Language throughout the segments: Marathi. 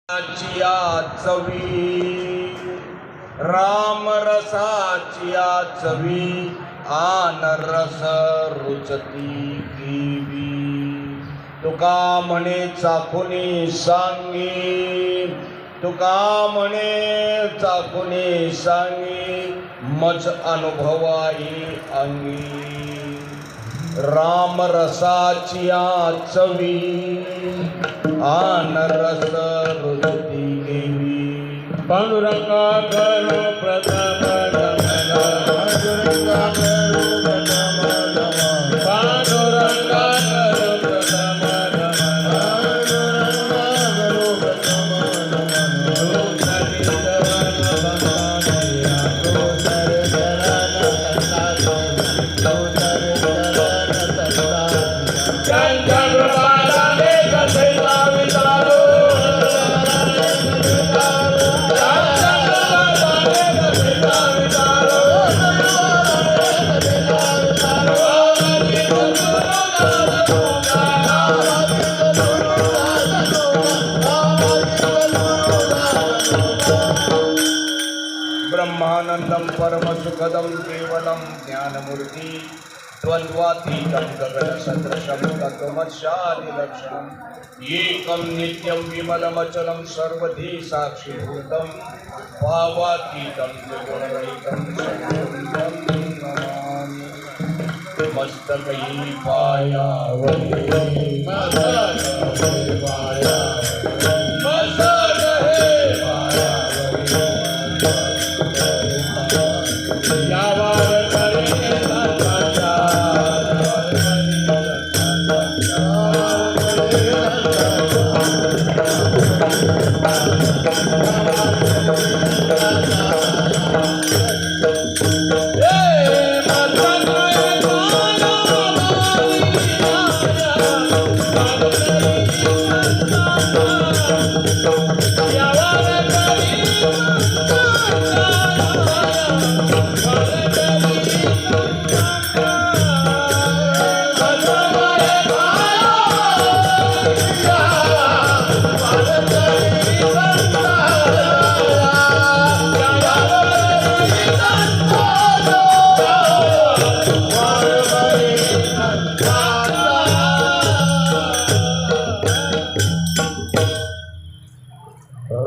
चवी राम रसाची चवी आन रस रुचती केवी तुका म्हणे चाखुनी सांगी तुका म्हणे चाखुनी सांगी मज अनुभवाई अंगी राम रसाची चवी आन रस रुचती केवी पांडुरंगा करो प्रथम पांडुरंगा करो प्रथम पांडुरंगा करो प्रथम ब्रह्मानंदं परमसुखदं केवलं ज्ञानमूर्ति द्वन्द्वातीतं गगनसदृशं तत्त्वमस्यादिलक्षणम् एकं नित्यं विमलमचलं सर्वधी साक्षीभूतं भावातीतं त्रिगुणरहितं सद्गुरुं नमामि मस्तकै पायावती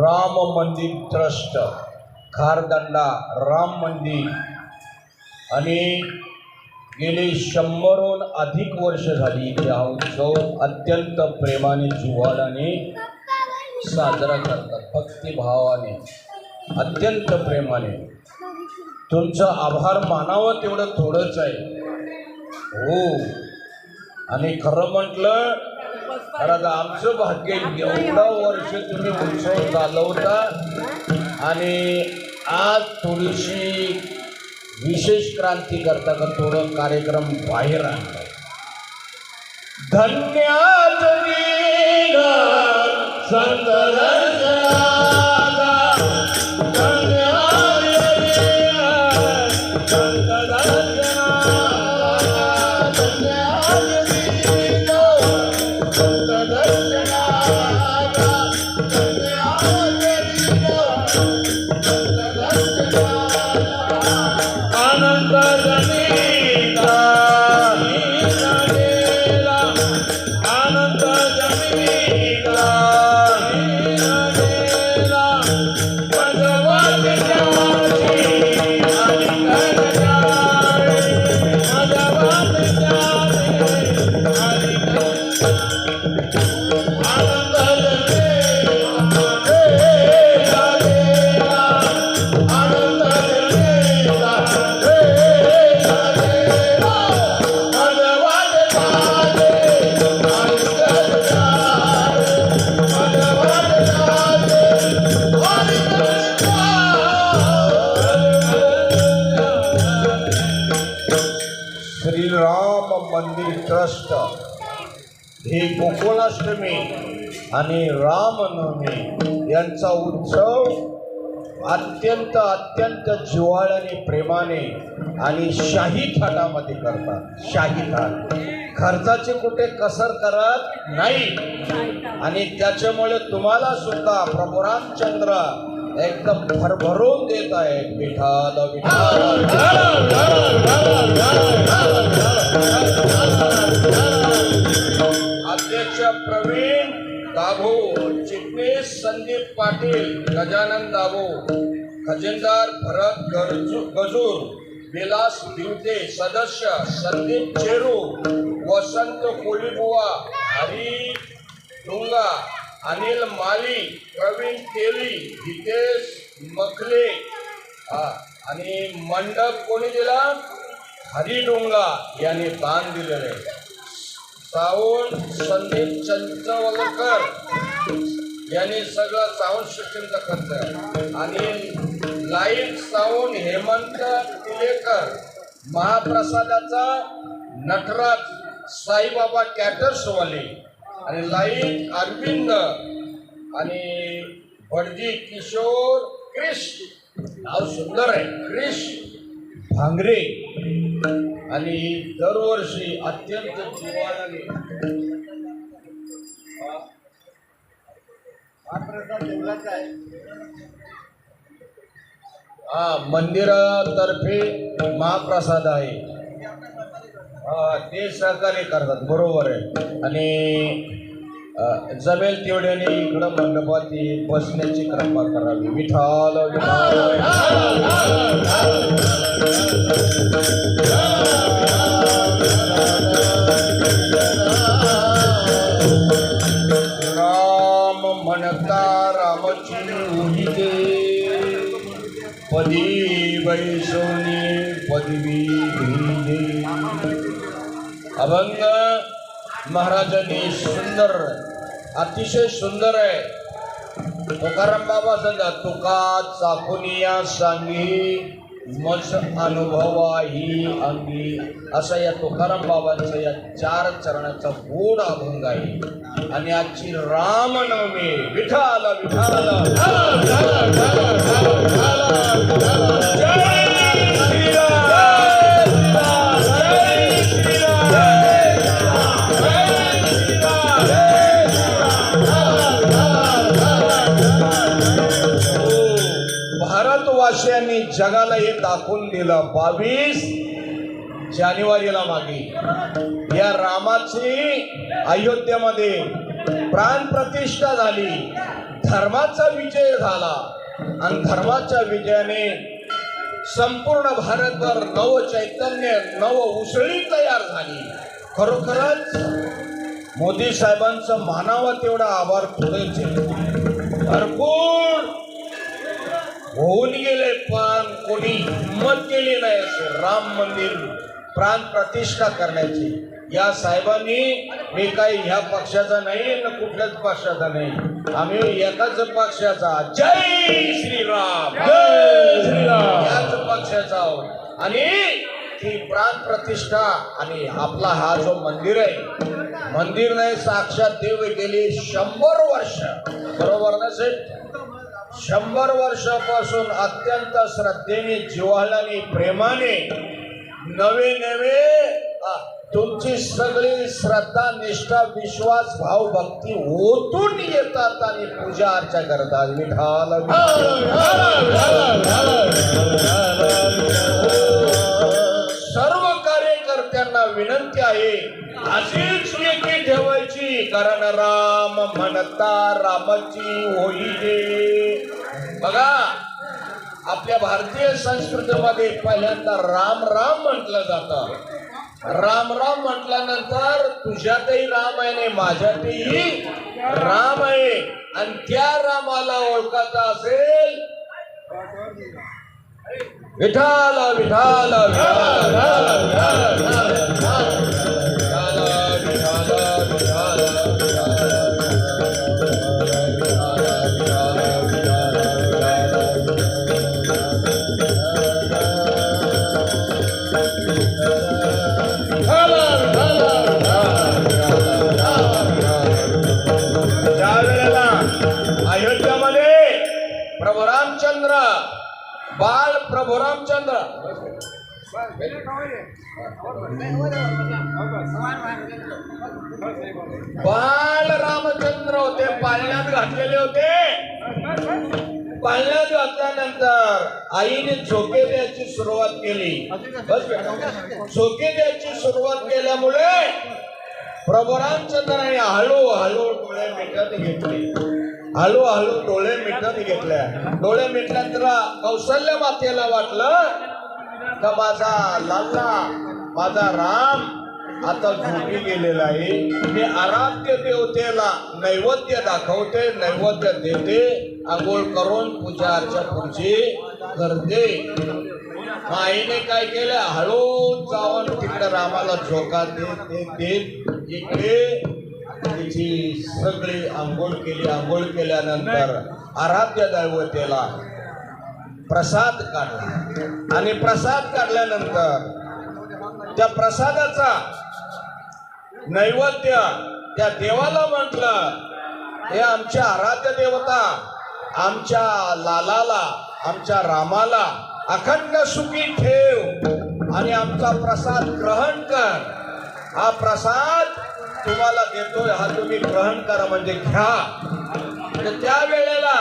राम मंदिर ट्रस्ट खारदंडा राम मंदिर आणि गेले 100हून अधिक वर्ष झाली हा उत्सव अत्यंत प्रेमाने जिव्हाळ्याने साजरा करतात, भक्तिभावाने अत्यंत प्रेमाने. तुमचं आभार मानावं तेवढं थोडंच आहे हो. आणि खरं म्हटलं तर आता आमचं भाग्य एवढं वर्ष तुम्ही उत्सव चालवता आणि आज थोडीशी विशेष क्रांती करता का थोडं कार्यक्रम बाहेर आणता. धन्यात श्रीराम मंदिर ट्रस्ट हे गोकुळाष्टमी आणि रामनवमी यांचा उत्सव अत्यंत अत्यंत जिव्हाळ्याने प्रेमाने आणि शाही थाटामध्ये करतात. शाही थाट खर्चाची कुठे कसर करत नाही आणि त्याच्यामुळे तुम्हाला सुद्धा प्रभू रामचंद्र एकदम भरभरून देत आहे. विठाल विठाल अध्यक्ष प्रवीण दाभो, चिटणीस संदीप पाटील, गजानन दाभो, खजिनदार भरत गजूर, विलास दिवते, सदस्य संदीप चेरू, वसंत कोळीबुवा, हरी डोंगा, अनिल माली, प्रवीण तेली, हितेश मखले आणि मंडप कोणी दिला? हरी डोंगा यांनी दान दिलेले. साऊंड संदीप चंचवलकर यांनी सगळं साऊंड सिस्टीमचा खर्च आहे आणि लाईट साऊंड हेमंत तिलेकर, महाप्रसादाचा नटराज साईबाबा कॅटर्सवाले आणि लाईट अरविंद आणि भटजी किशोर क्रिश, नाव सुंदर आहे, क्रिश भांगरे आणि दरवर्षी अत्यंत जिव्हाळ्याने मंदिरातर्फे महाप्रसाद आहे. ते सहकार्य करतात, बरोबर आहे. आणि जमेल तेवढ्याने इकडं मंडपात बसण्याची कृपा करावी. विठाल राम म्हणता रामची उहिते, पदी वैसोनी पदवी घेणे. अभंग महाराजांनी सुंदर, अतिशय सुंदर आहे. तुकाराम बाबा सांगा, तुका चाकुनिया सांगी मज अनुभवा ही अंगी, असा या तुकाराम बाबांचा या 4 चरणाचा गोड अभंग आहे. आणि आजची रामनवमी. विठाल विठाल भारतवासियांनी जगाला हे दाखवून दिलं. 22 जानेवारीला मागे या रामाची अयोध्येमध्ये प्राण प्रतिष्ठा झाली. धर्माचा विजय झाला आणि धर्माच्या विजयाने संपूर्ण भारतभर नव चैतन्य, नव उसळी तयार झाली. खरोखरच मोदी साहेबांचं मानावं तेवढा आभार थोडेच आहे. भरपूर होऊन गेले पण कोणी हिंमत केली नाही राम मंदिर प्राण प्रतिष्ठा करण्याची. या साहेबांनी, मी काही ह्या पक्षाचा नाही ना कुठल्याच पक्षाचा नाही, आम्ही एकाच पक्षाचा, जय श्रीराम, जय श्रीराम याच पक्षाचा आहोत. आणि ती प्राण प्रतिष्ठा आणि आपला हा जो मंदिर आहे, मंदिर नाही साक्षात देव गेली 100 वर्ष, बरोबर ना साहेब? 100 वर्षापासून अत्यंत श्रद्धेने, जिव्हाळ्याने, प्रेमाने नवे नवे तुमची सगळी श्रद्धा, निष्ठा, विश्वास, भाव, भक्ती ओतून येतात आणि पूजा अर्चा करतात. विठाल सर्व कार्यकर्त्यांना विनंती आहे, अशीच एकी ठेवायची, कारण राम म्हणता रामाची होई. बघा, आपल्या भारतीय संस्कृतीमध्ये पहिल्यांदा राम राम म्हटलं जातं. राम राम म्हटल्यानंतर तुझ्यातही राम आहे, माझ्यातही राम आहे. आणि त्या रामाला ओळखायचा असेल, विठाल विठाल प्रभू रामचंद्र बाळ प्रभू रामचंद्र बाळ रामचंद्र होते, पाळण्यात घातलेले होते. पाळण्यात घातल्यानंतर आईने झोके द्यायची सुरुवात केली. बस बेटा, झोके द्यायची सुरुवात केल्यामुळे प्रभू रामचंद्राने हळूहळू डोळे मिटत घेतले. हळूहळू डोळे मिटत घेतल्या. डोळे मिटल्यानंतर कौशल्य मातेला वाटलं का माझा लाला माझा राम आता झोपी गेलेला आहे. मी आराध्य देवतेला नैवेद्य दाखवते, नैवेद्य देते, आंघोळ करून पूजा अर्चा पुढची करते. आईने काय केलं, हळू जाऊन तिकडे रामाला झोका देत इकडे तिची सगळी आंघोळ केली. आंघोळ केल्यानंतर आराध्य दैवतेला प्रसाद काढला आणि प्रसाद काढल्यानंतर त्या प्रसादाचा नैवेद्य त्या देवाला म्हटलं, हे आमच्या आराध्य देवता आमच्या लालाला आमच्या रामाला अखंड सुखी ठेव आणि आमचा प्रसाद ग्रहण कर. हा प्रसाद तुम्हाला देतोय, हा तुम्ही ग्रहण करा म्हणजे घ्या. तर त्या वेळेला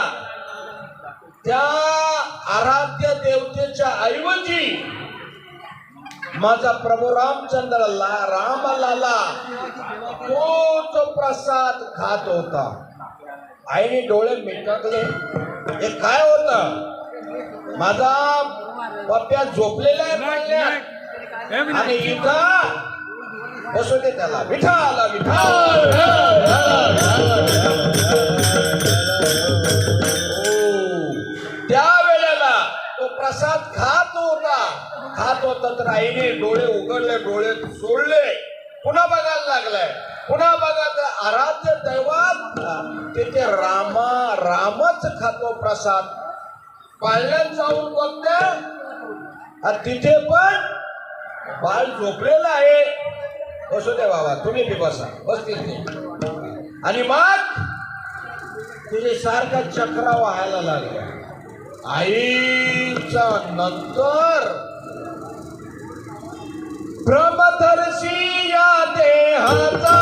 त्या आराध्य देवतेच्या ऐवजी माझा प्रभू रामचंद्र रामलाला तोच प्रसाद खात होता. आईने डोळे मिटकले, हे काय होत, माझा पप्प्या झोपलेला आहे पाळण्यात आणि इथं बसू दे त्याला, विठाला विठाल. त्या वेळेला तो प्रसाद खात होता तर आईने डोळे उघडले, डोळे सोडले, पुन्हा बघायला लागलाय. पुन्हा बघा तर आराध्य दैवत तिथे रामच खातो प्रसाद. पाळण्यात जाऊन बघते तिथे पण बाळ झोपलेलं आहे. बसू दे बाबा, तुम्ही बी बसा, बसतील. आणि मग तुझे सारखा चक्रा व्हायला लागला. आईचा नंतर ब्रह्मदर्शी या देहाचा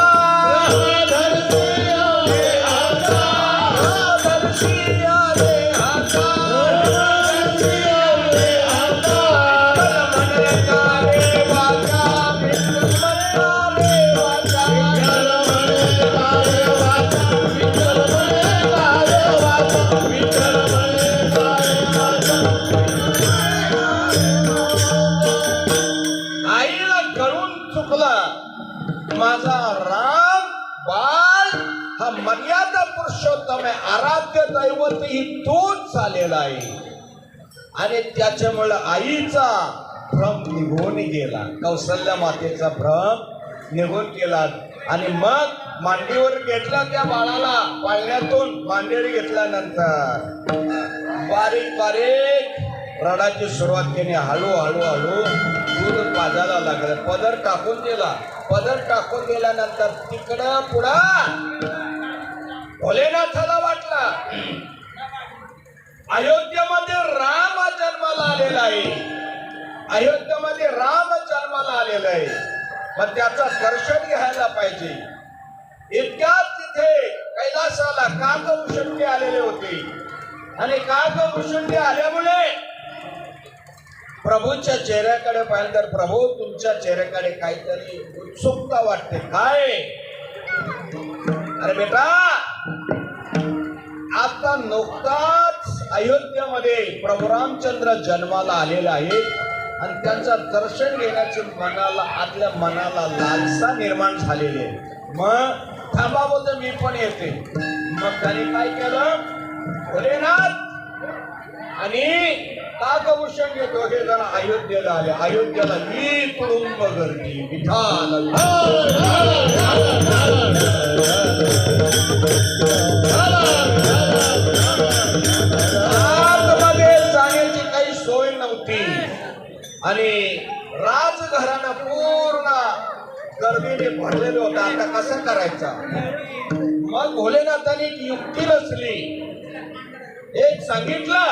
माझा राम बाळ हा मर्यादा पुरुषोत्तम आहे, आराध्य दैवत ही तोच झालेला आहे. आणि त्याच्यामुळे आईचा भ्रम निघून गेला, कौशल्य मातेचा भ्रम निघून गेला. आणि मग मांडीवर घेतला त्या बाळाला, पाळण्यातून मांडीवर घेतल्यानंतर बारीक बारीक रडायची सुरुवात केली. हळूहळू दूध पाजायला लागलं. पदर टाकून दिला. पदर टाकून दिल्यानंतर तिकडं पुढं भोलेनाथाला वाटलं अयोध्येमध्ये राम जन्माला आलेला आहे. अयोध्येमध्ये राम जन्माला आलेला आहे, मग त्याचं दर्शन घ्यायला पाहिजे. इतक्यात तिथे कैलासाला काकभूषुंडी आलेले होते आणि काकभूषुंडी आल्यामुळे प्रभूच्या चेहऱ्याकडे पाहिलं तर प्रभू तुमच्या चेहऱ्याकडे काहीतरी उत्सुकता वाटते. काय? अरे बेटा, आता नुकताच अयोध्येमध्ये प्रभू रामचंद्र जन्माला आलेला आहे आणि त्यांचं दर्शन घेण्याची आपल्या मनाला लालसा निर्माण झालेली आहे. मग थांबा बोलतो, मी पण येते. मग त्यांनी काय केलं, भोलेनाथ आणि काकभूषण हे दोघे जण अयोध्येला आले. अयोध्येला ही तुडुंब गर्दी, विठाल आतमध्ये जाण्याची काही सोय नव्हती आणि राजघराणं पूर्ण गर्दीने भरलेलं होतं. आता कसं करायचं? मग भोलेनाथांनी एक युक्ती रचली. एक सांगितलं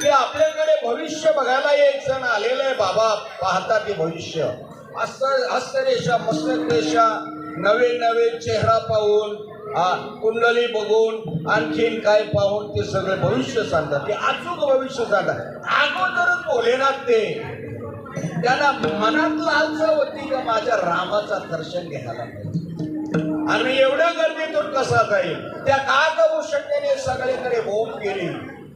की आपल्याकडे भविष्य बघायला एक जण आलेलं आहे. बाबा पाहतात ते भविष्य, हस्तरेषा मस्तकरेषा, नवे नवे चेहरा पाहून, कुंडली बघून, आणखीन काय पाहून ते सगळे भविष्य सांगतात. ते अचूक भविष्य सांगतात. अगोदरच भोलेनाथ ते त्यांना मनात लालसा होती का माझ्या रामाचा दर्शन घ्यायला पाहिजे. आणि एवढ्या गर्दीतून कसा जाईल, त्या काकभूषणाने सगळीकडे बोंब केली.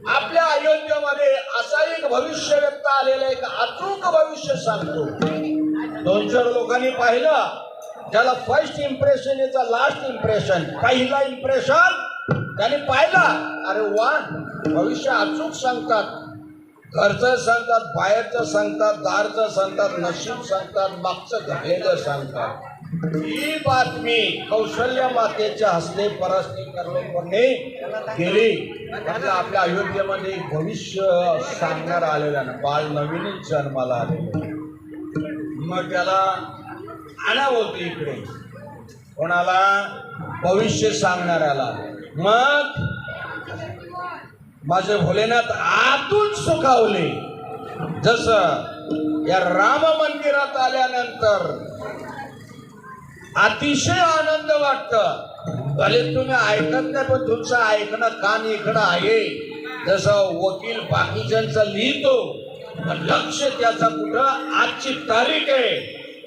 आपल्या अयोध्येमध्ये असा एक भविष्य व्यक्त आलेला एक अचूक भविष्य सांगतो. 2-4 लोकांनी पाहिलं, ज्याला फर्स्ट इम्प्रेशन याचा लास्ट इम्प्रेशन, पहिला इम्प्रेशन त्याने पाहिला, अरे वा भविष्य अचूक सांगतात. घरचं सांगतात, बाहेरचं सांगतात, दारचं सांगतात, नशीब सांगतात, मागचं घडलेलं सांगतात. ही बातमी कौशल्य मातेच्या हस्ते परस्ते करणे गेली. म्हणजे आपल्या अयोध्येमध्ये भविष्य सांगणार आलेला ना, बाळ नवीनच जन्माला आलेलं. मग त्याला आणा बोलतो इकडे, कोणाला? भविष्य सांगणाऱ्याला. मग माझे भोलेनाथ आतून सुखावले. जसं या राम मंदिरात आल्यानंतर अतिशय आनंद वाटतं. भले तुम्ही ऐकत नाही, पण तुमचं ऐकणं कान इकडं आहे. जसं वकील बाकीच्यांचं लिहितो, पण लक्ष त्याचा कुठं, आजची तारीख आहे,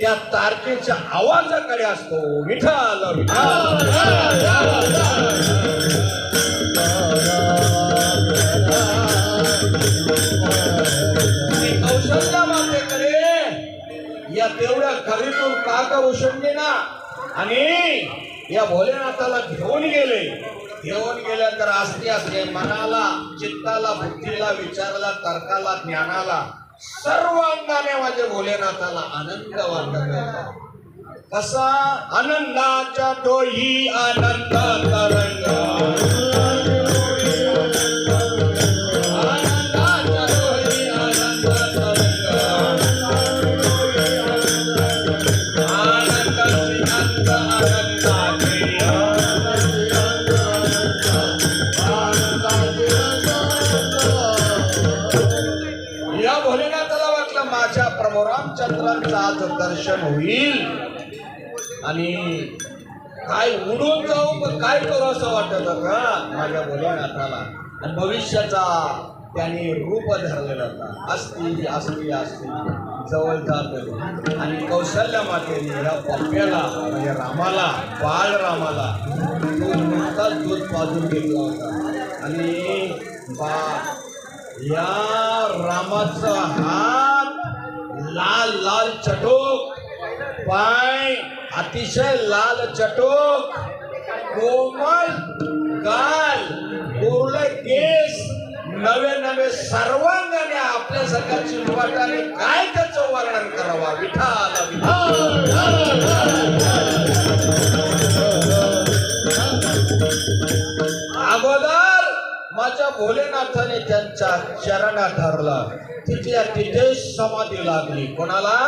त्या तारखेच्या आवाजाकडे असतो. विठ्ठल विठ्ठल. कौशल्या मातेकडे या तेवढ्या घरीतून काकभूषणने ना आणि या भोलेनाथाला घेऊन गेले. घेऊन गेल्यानंतर असते असते मनाला, चित्ताला, बुद्धीला, विचाराला, तर्काला, ज्ञानाला, सर्व अंगाने माझ्या भोलेनाथाला आनंद वाटत. कसा? आनंदाच्या तोही आनंद तरंग, आनंदाच्या तोही आनंद तरंग, आनंदाची अंत आनंदाची. या भोलेनाथाला वाटलं माझ्या प्रभू रामचंद्रांचं आज दर्शन होईल आणि काय उडून जाऊ, पण काय करू असं वाटत होतं माझ्या भोलेनाथाला. आणि भविष्याचा त्याने रूप धरलेला होता. असती असती असती जवळ जात. आणि कौशल्या मातेने या पप्प्याला म्हणजे रामाला, बाळ रामाला नुसताच दूध पाजून घेतला होता. आणि या रामाचा हात लाल लाल चटोक, पाय अतिशय लाल चटोक, कोमल गाल, गोरले केस, नवे नवे सर्वांगाने आपल्यासारख्या चिरवाटाने काय त्याचं वर्णन करावा. विठ्ठल विठ्ठल. अगोदर माझ्या भोलेनाथाने त्यांच्या चरणात धरला. तिथल्या तिथे समाधी लागली. कोणाला?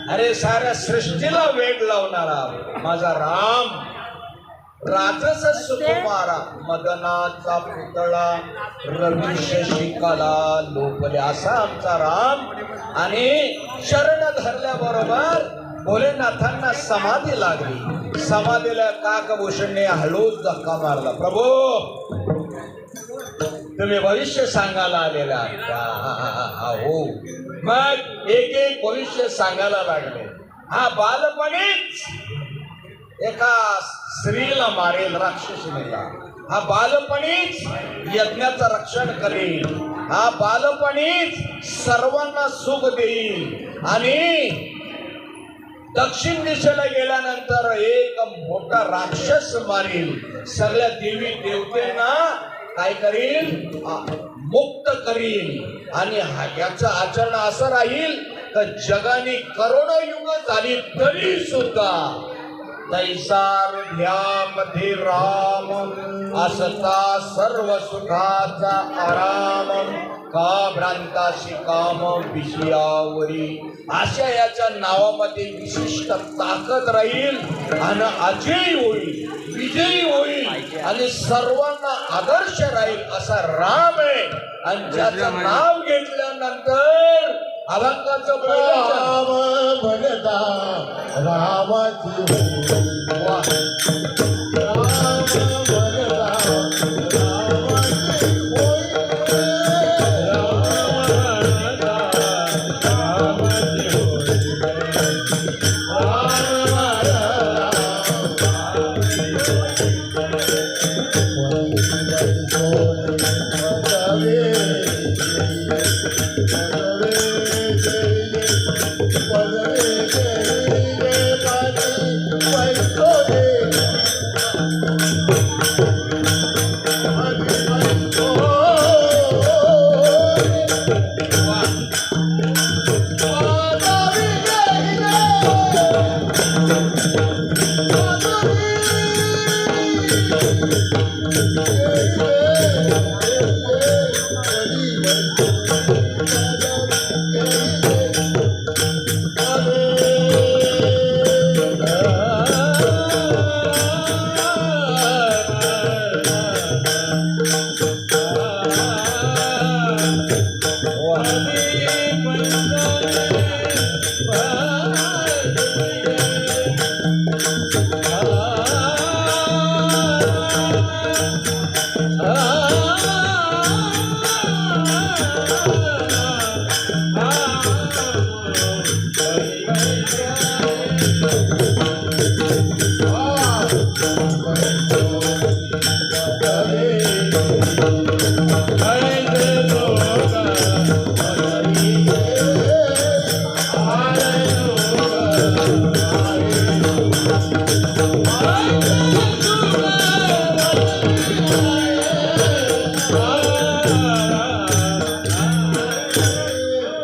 अरे साऱ्या सृष्टीला वेग लावणारा माझा राम, राजस सुकुमारा, मदनाचा पुतळा, रवी शशिकाला लोपले असा आमचा राम. आणि शरण धरल्याबरोबर भोलेनाथांना समाधी लागली. समाधीला काकभूषणने हळूच धक्का मारला. प्रभू, तुम्ही भविष्य सांगायला आलेला हो. मग एक एक भविष्य सांगायला लागले. हा बालपणीच एका स्त्रीला मारेल, राक्षसीला. हा बालपणीच यज्ञाचं रक्षण करेल. हा बालपणीच सर्वांना सुख देईल. आणि दक्षिण दिशेला गेल्यानंतर एक मोठा राक्षस मारेल. सगळ्या देवी देवतेंना काय करील? मुक्त करील. आणि याचं आचरण असं राहील तर जगाने करोडो युग झाली तरी सुद्धा तैसार मध्ये राम असता सर्व सुखाचा आराम का भ्रांताशी काम विषयावरी. अशा याच्या नावामध्ये विशिष्ट ताकद राहील आणि अजयी होईल, विजयी होईल आणि सर्वांना आदर्श राहील असा राम आहे. आणि ज्याचं नाव घेतल्यानंतर अभंगाचं राम भजता रामाची वा.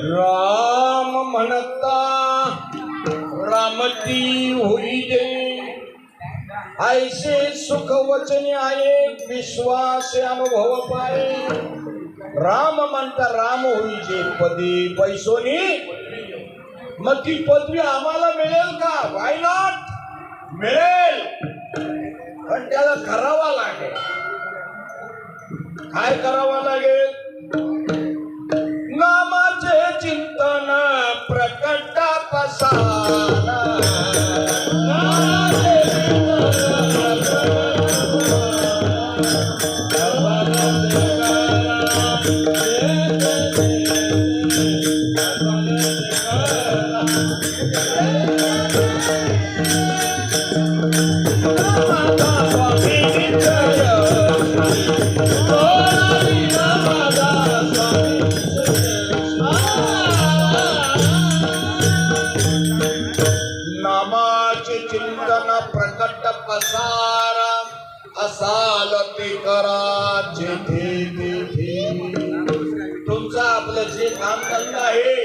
राम म्हणता रामती होई दे, ऐसे सुख वचने आहे विश्वास अनुभव पाय. राम म्हणता राम होई जे पदी पैसोनी. मग ती पदवी आम्हाला मिळेल का? Why not? मिळेल, पण त्याला करावा लागेल. काय करावं लागेल? नामाचे चिंतन प्रकट पसारा. नामाचे चिंतन प्रकट पसारा असाल ते करा जेथे तेथे. तुमचं आपलं जे काम धंदा आहे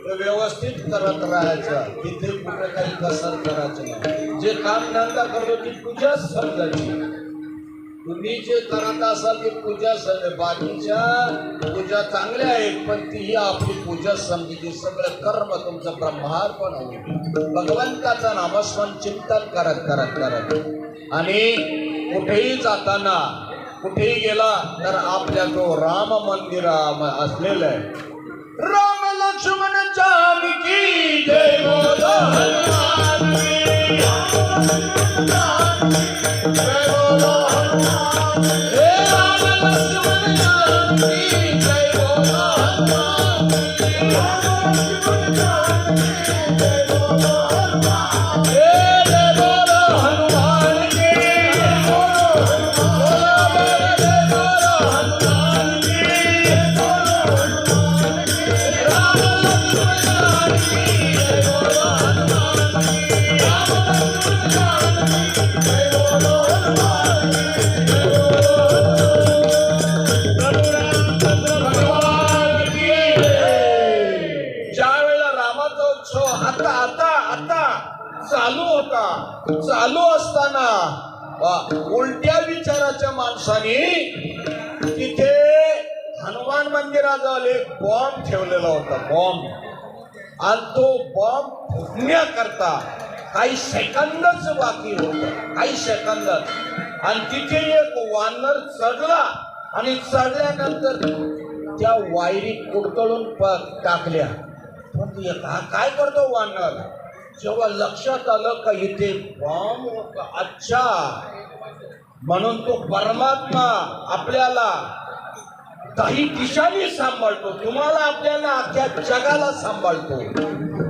ते व्यवस्थित करत राहायचं. तिथे कुठे काही कसर करायचं नाही. जे काम धंदा करतो ती पूजाच समजायची. तुम्ही जे करत असाल ती पूजा समज. बाकीच्या पूजा चांगल्या आहेत पण ती आपली पूजा समजली. सगळं कर्म तुमचं ब्रह्मार्पण होईल. भगवंताचं नामस्मरण चिंतन करत करत करत. आणि कुठेही जाताना कुठेही गेला तर आपल्या तो राम मंदिर असलेलं आहे. राम लक्ष्मण जानकी जय बोलो हनुमान की जय बोलो हनुमान हे राम लक्ष्मण जानकी जय बोलो हनुमान जय बोलो हनुमान हे जय बोलो हनुमान की बोलो बोलो जय बोलो हनुमान की राम लक्ष्मण जानकी जय बोलो हनुमान की राम लक्ष्मण जानकी जय बोलो हनुमान भगवान की जय. ज्या वेळेला रामाचा उत्सव आता आता आता चालू असताना उलट्या विचाराच्या माणसाने तिथे हनुमान मंदिराजवळ एक बॉम्ब ठेवलेला होता बॉम्ब आणि तो बॉम्ब फुटण्याकरता काही सेकंदच बाकी होत काही सेकंद आणि तिथे एक वानर चढला आणि चढल्यानंतर त्या वायरी कुडतळून टाकल्या पण हा काय करतो वानर जेव्हा लक्षात आलं का इथे बॉम्ब होता अच्छा म्हणून तो परमात्मा आपल्याला काही दिशांनी सांभाळतो तुम्हाला आपल्याला अख्ख्या जगाला सांभाळतो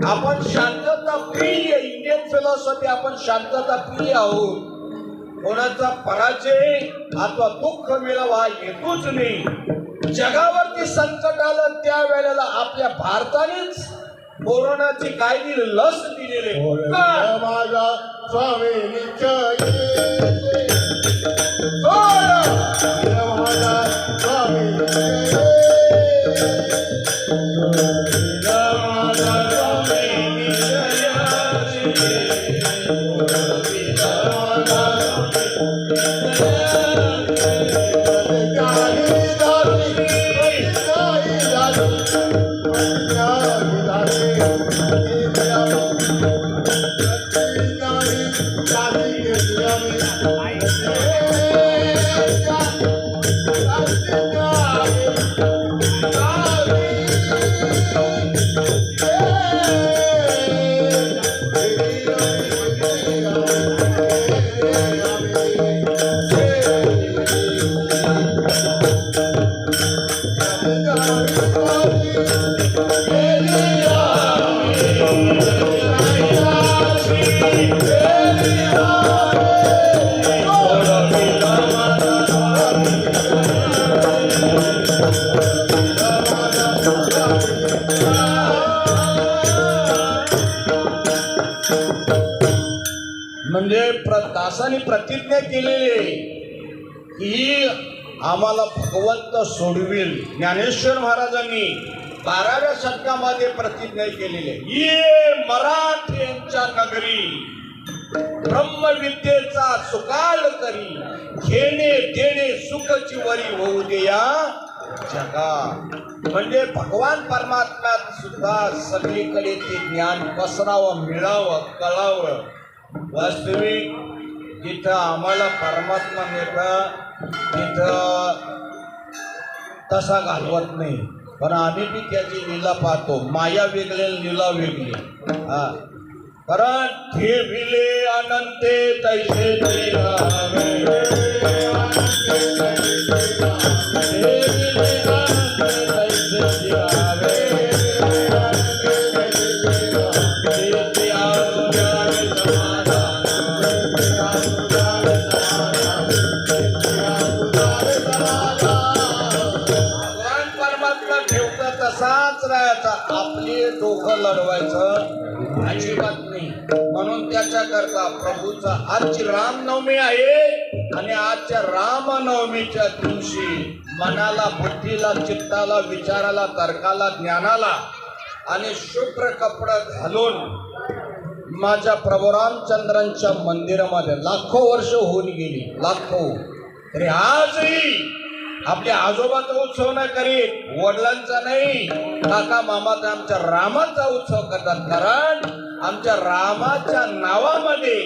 आपण शांतता प्रिय इंडियन फिलॉसॉफी आपण शांतता प्रिय आहोत कोणाचा पराजय अथवा दुःख मिळावा हा हेतूच नाही जगावरती संकट आलं त्या वेळेला आपल्या भारतानेच कोरोनाची काय दिली लस दिलेली का माझा स्वामी निश्चय माझा स्वामी म्हणजे दासाने प्रतिज्ञा केलेली आहे की आम्हाला भगवंत सोडविल ज्ञानेश्वर महाराजांनी 12व्या शतकामध्ये प्रतिज्ञा केलेली आहे ये मराठ्यांच्या नगरी ब्रह्मविद्येचा सुकाळ करी घेणे देणे सुखची वरी होऊ दे या जगा म्हणजे भगवान परमात्म्यात सुद्धा सगळीकडे ते ज्ञान पसरावं मिळावं कळावं वास्तविक जिथं आम्हाला परमात्मा मिळतं तिथं तसा घालवत नाही पण आम्ही बी त्याची लीला पाहतो माया वेगळे लीला वेगळी हा कारण ठेविले अनंते तैसे ठेविले तसाच राहायचा आपले डोकं लढवायचं अजिबात नाही म्हणून त्याच्याकरता प्रभूचा आजची रामनवमी आहे आणि आजच्या रामनवमीच्या दिवशी मनाला बुद्धीला चित्ताला विचाराला तर्काला ज्ञानाला आणि शुभ्र कपडं घालून माझ्या प्रभू रामचंद्रांच्या मंदिरामध्ये लाखो वर्ष होऊन गेली लाखो तरी आजही आपल्या आजोबाचा उत्सव नाही करीत वडिलांचा नाही काका मामाचा आमच्या रामाचा उत्सव करतात कारण आमच्या रामाच्या नावामध्ये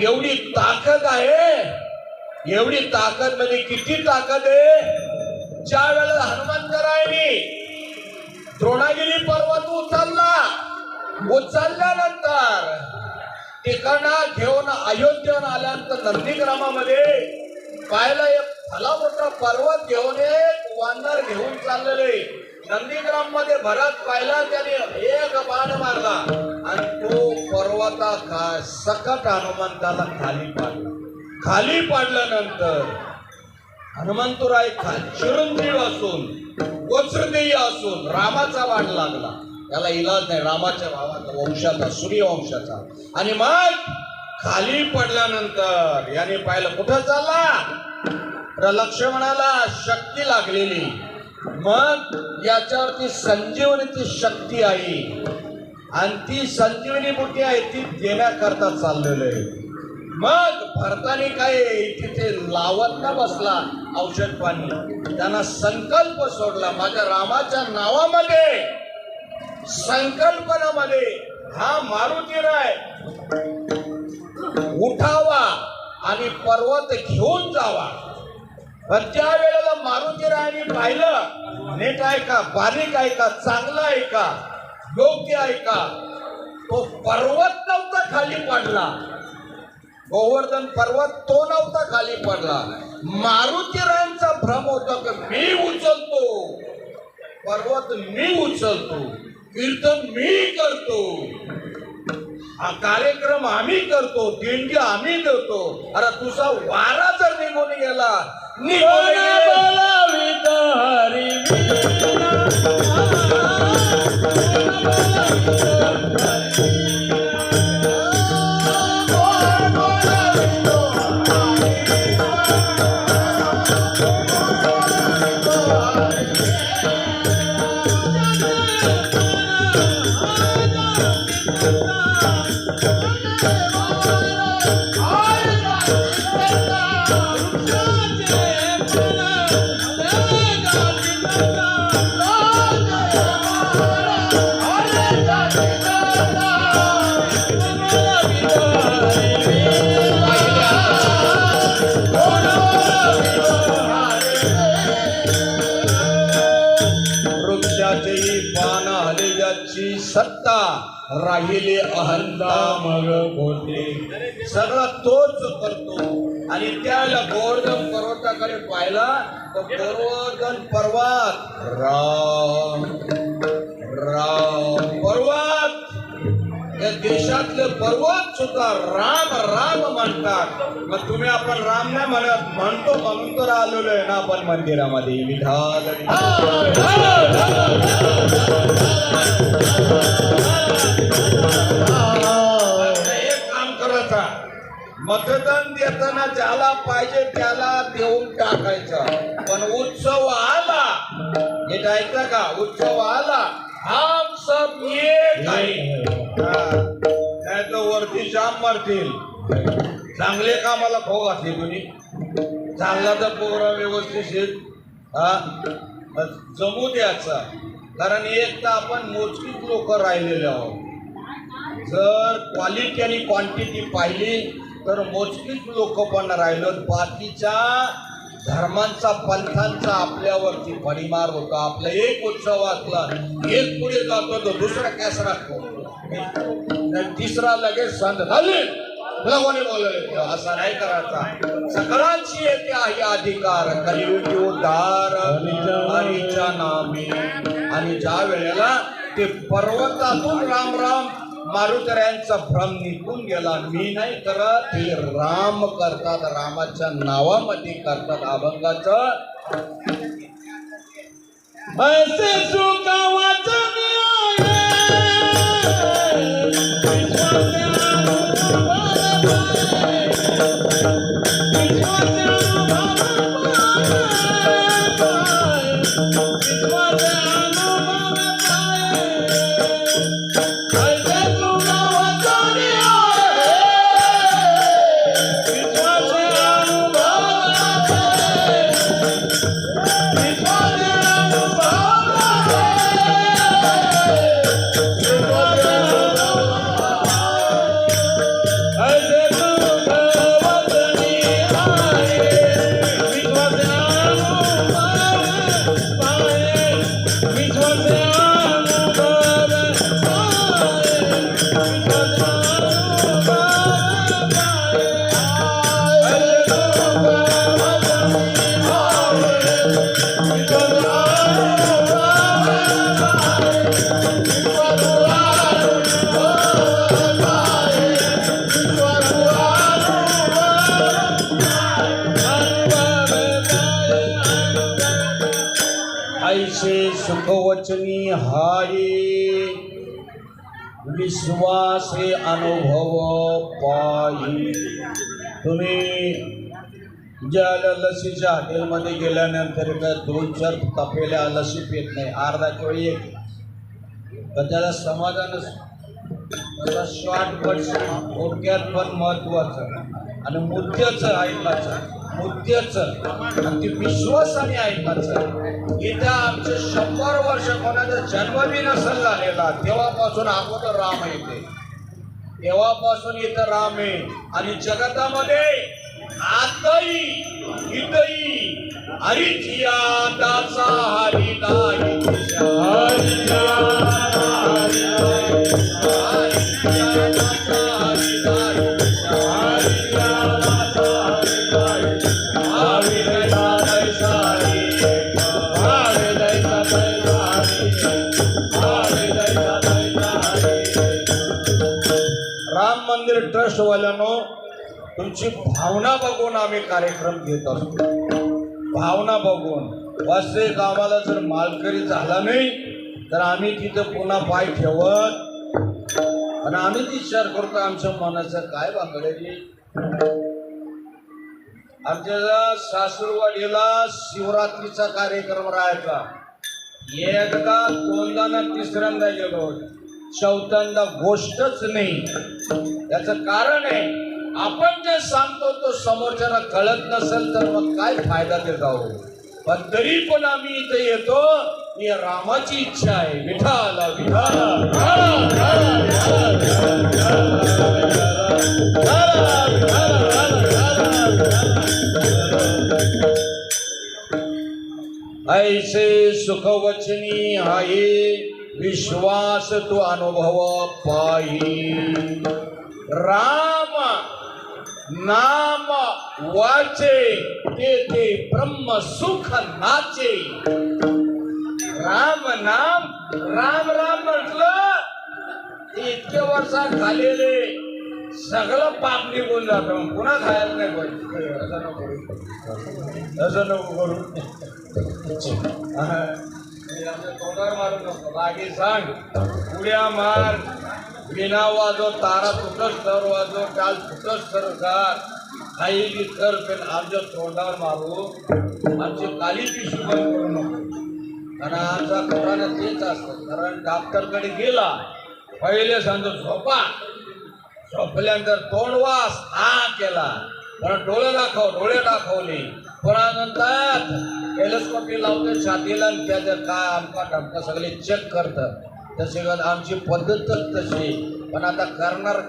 एवढी ताकद आहे एवढी ताकद मध्ये किती ताकद आहे ज्या वेळेला हनुमंतरायाने द्रोणागिरी पर्वत उचलल्यानंतर तिकडनं घेऊन अयोध्येवर आल्यानंतर नंदीग्रामामध्ये पाहिलं एक भला मोठा पर्वत घेऊन एक वानर घेऊन चाललेले नंदीग्राम मध्ये भरत पाहिला त्याने एक बाण मारला आणि तो पर्वता सकट हनुमंताला खाली पाडल्यानंतर हनुमंतराय चिरंजीव असून वज्रदेही असून रामाचा वाट लागला. त्याला इलाज नाही, रामाच्या भावाचा वंशाचा सूर्यवंशाचा. आणि मग खाली पडल्यानंतर याने पाहिलं कुठं चालला, लक्ष्मणाला शक्ती लागलेली. मग याच्यावरती संजीवनीची शक्ती आहे आणि ती संजीवनी बुद्धी आहे ती देण्याकरता चाललेलं आहे. मग भरताने काय तिथे लावत न बसला औषध पाणी, त्यांना संकल्प सोडला माझ्या रामाच्या नावामध्ये संकल्पनामध्ये हा मारुतीराय उठावा आणि पर्वत घेऊन जावा. पण त्या वेळेला मारुतीरायाने पाहिलं, नीट आहे का, बारीक आहे का, चांगला आहे का, योग्य आहे का, तो पर्वत नव्हता खाली पडला, गोवर्धन पर्वत तो नव्हता खाली पडला. मारुतीरायांचा भ्रम होता की मी उचलतो पर्वत, मी उचलतो, कीर्तन मी करतो, हा कार्यक्रम आम्ही करतो, देणगी आम्ही देतो. अरे तुझा वारा जर निघून गेला, सत्ता राहिले अहंता मग होते, सगळं तोच करतो. आणि त्याला गोवर्धन पर्वताकडे पाहिला तर गोवर्धन पर्वत राम राम पर्वत, या देशातले पर्वत सुद्धा राम राम म्हणतात. मग तुम्ही आपण राम नाही म्हणतो म्हणून तर आलेलो आहे ना आपण मंदिरामध्ये. विठाल एक काम करायचा, मतदान देताना ज्याला पाहिजे त्याला देऊन टाकायचं. पण उत्सव आला, हे ऐकलं का, उत्सव आला हम सब एक आहे. नाही तर वरती जाम मारतील. चांगले कामाला खो घातली तुम्ही, चांगला तर प्रोग्राम व्यवस्थित जमू द्यायचा. कारण एक तर आपण मोजकीच लोक राहिलेले आहोत. जर क्वालिटी आणि क्वांटिटी पाहिली तर मोजकीच लोक पण राहिलो. बाकीच्या धर्मांचा पंथांचा आपल्यावरती परिमार होता. आपला एक उत्सव असला, एक पुढे जातो तो दुसरा कॅसरा तिसरा लगेच संत झाले कोणी बोलले, असा नाही करायचा. सकळांची येते आहे अधिकार, कलियुगी उद्धार हरीच्या नामी. आणि ज्या वेळेला ते पर्वतातून राम राम मारुतीरायांचा भ्रम निघून गेला. मी नाही करत, हे राम करतात, रामाच्या नावामध्ये करतात. अभंगाचं ऐसे सुका वाचन ऐसे ऐसे सुखवचनी हाय विश्वासे अनुभव पायी. तुम्ही ज्या लसीच्या हॉटेलमध्ये गेल्यानंतर काय 2-4 तपेल्या लसी पेत नाही, अर्धा किंवा एक, तर त्याला समाधानच. त्याचा शॉर्टकट थोडक्यात पण महत्वाचं आणि मुद्द्याचं ऐकायचं, मुद्द्याचं आणि ते विश्वासाने ऐकायचं. इथं आमचे 100 वर्ष कोणाचा जन्म बी नसेल झालेला तेव्हापासून अगोदर राम येते, तेव्हापासून इथं राम आहे. आणि जगतामध्ये आताही इथंही हरिचिया दाचा हरिदाई राम मंदिर ट्रस्ट वाल्यानो, तुमची भावना बघून आम्ही कार्यक्रम घेत असतो. भावना बघून बस एक आम्हाला जर मालकरी झाला नाही तर आम्ही तिथं पुन्हा पाय ठेवत आणि आम्ही विचार करतो आमच्या मनाचं काय बांगड्याची. आमच्या सासूरवाडीला शिवरात्रीचा कार्यक्रम राहायचा. एकदा 2दा ना 3ऱ्यांदा गेलो, 4थ्यांदा गोष्टच नाही. त्याचं कारण आहे आपण जे सांगतो तो समोरच्याला कळत नसेल तर मग काय फायदा ते जाऊ. पण तरी पण आम्ही इथे येतो, ही रामाची इच्छा आहे. विठाला ऐसे सुखवचनी आहे विश्वास तो अनुभव पायी. राम नाम वाचे ते ब्रह्म सुख नाचे. राम नाम राम राम म्हटलं इतके वर्षात झालेले सगळं पाप निघून जातं. पुन्हा खायला नाही पाहिजे. असं नको करू. तोंडावर मारू नको. बाकी सांग उड्या मार, बिना वाजव, तारा तुटच तर वाजव, टाल तुटच तर कर, काही बी कर, पण आमच्या तोंडावर मारू. आमची काली पिशवी बंद करू नको. कारण आमचा कोरोना तेच असतं. कारण डॉक्टरकडे गेला पहिले सांगतो झोपा, झोपल्यानंतर तोंड वास हा केला, पण डोळे दाखवले, नंतर टेलिस्कोपी लावते छातीला आणि त्याचं काय आमका ढमका सगळे चेक करतात. तसे आमची पद्धतच तशी. पण आता करणार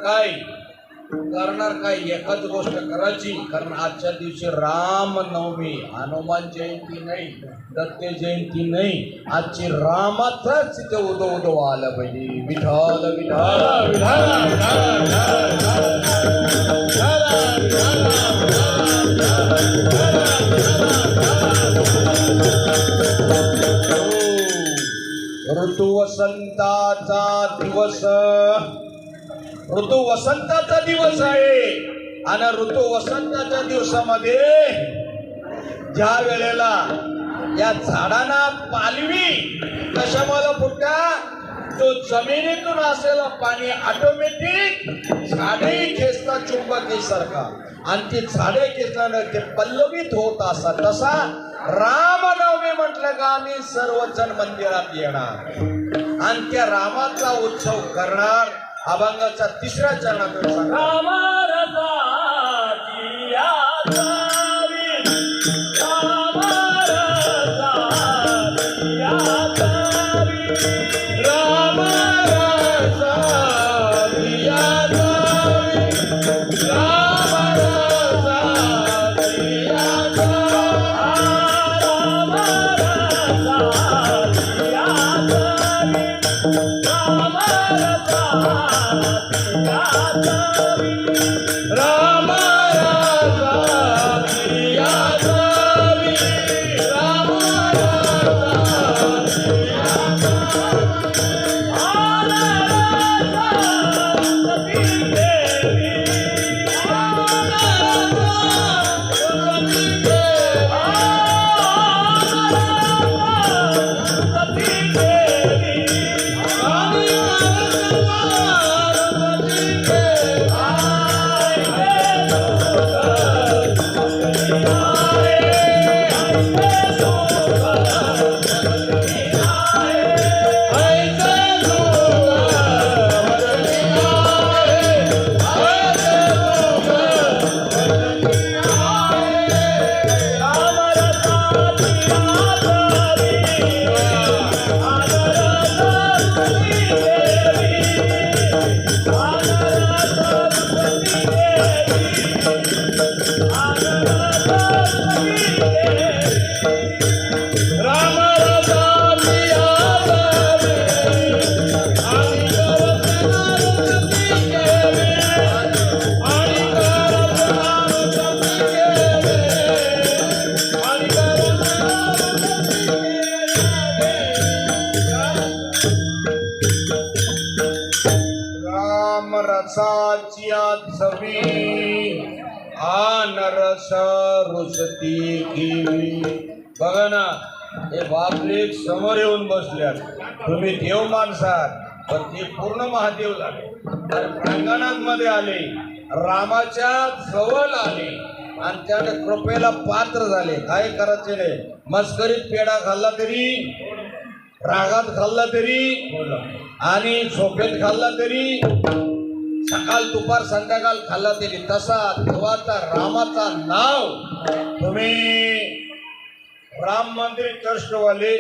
काय, एकच गोष्ट करायची. कारण आजच्या दिवशी रामनवमी, हनुमान जयंती नाही, दत्त जयंती नाही, आजची रामातच तिथे उदो आलं पाहिजे. विठ्ठल विठ्ठल ऋतू वसंताचा दिवस आहे. आणि ऋतू वसंताच्या दिवसामध्ये ज्या वेळेला या झाडांना पालवी कशामुळे फुटता, तो जमिनीतून असलेलं पाणी ऑटोमॅटिक झाडे खेचतात चुंबकीसारखा, आणि ती झाडे खेचल्यानं ते पल्लवित होत असतात. तसा रामनवमी म्हटलं का आम्ही सर्वजण मंदिरात येणार आणि त्या रामाचा उत्सव करणार. अभंगाच्या 3ऱ्या चरणातून सांगा. चवी आ नरस रुसती घी. बघा ना, हे बापले समोर येऊन बसल्यात. तुम्ही देव माणसात, पण ते पूर्ण महादेव झाले. तर प्रांगणात मध्ये आले, रामाच्या जवळ आले आणि त्या कृपेला पात्र झाले. काय करायचे रे? मस्करीत पेढा खाल्ला तरी, रागात खाल्ला तरी, आणि झोपेत खाल्ला तरी, सकाळ दुपार संध्याकाळ खाल्ला तरी, तसा देवाचा रामाचा नाव तुम्ही राम मंदिर ट्रस्टवाले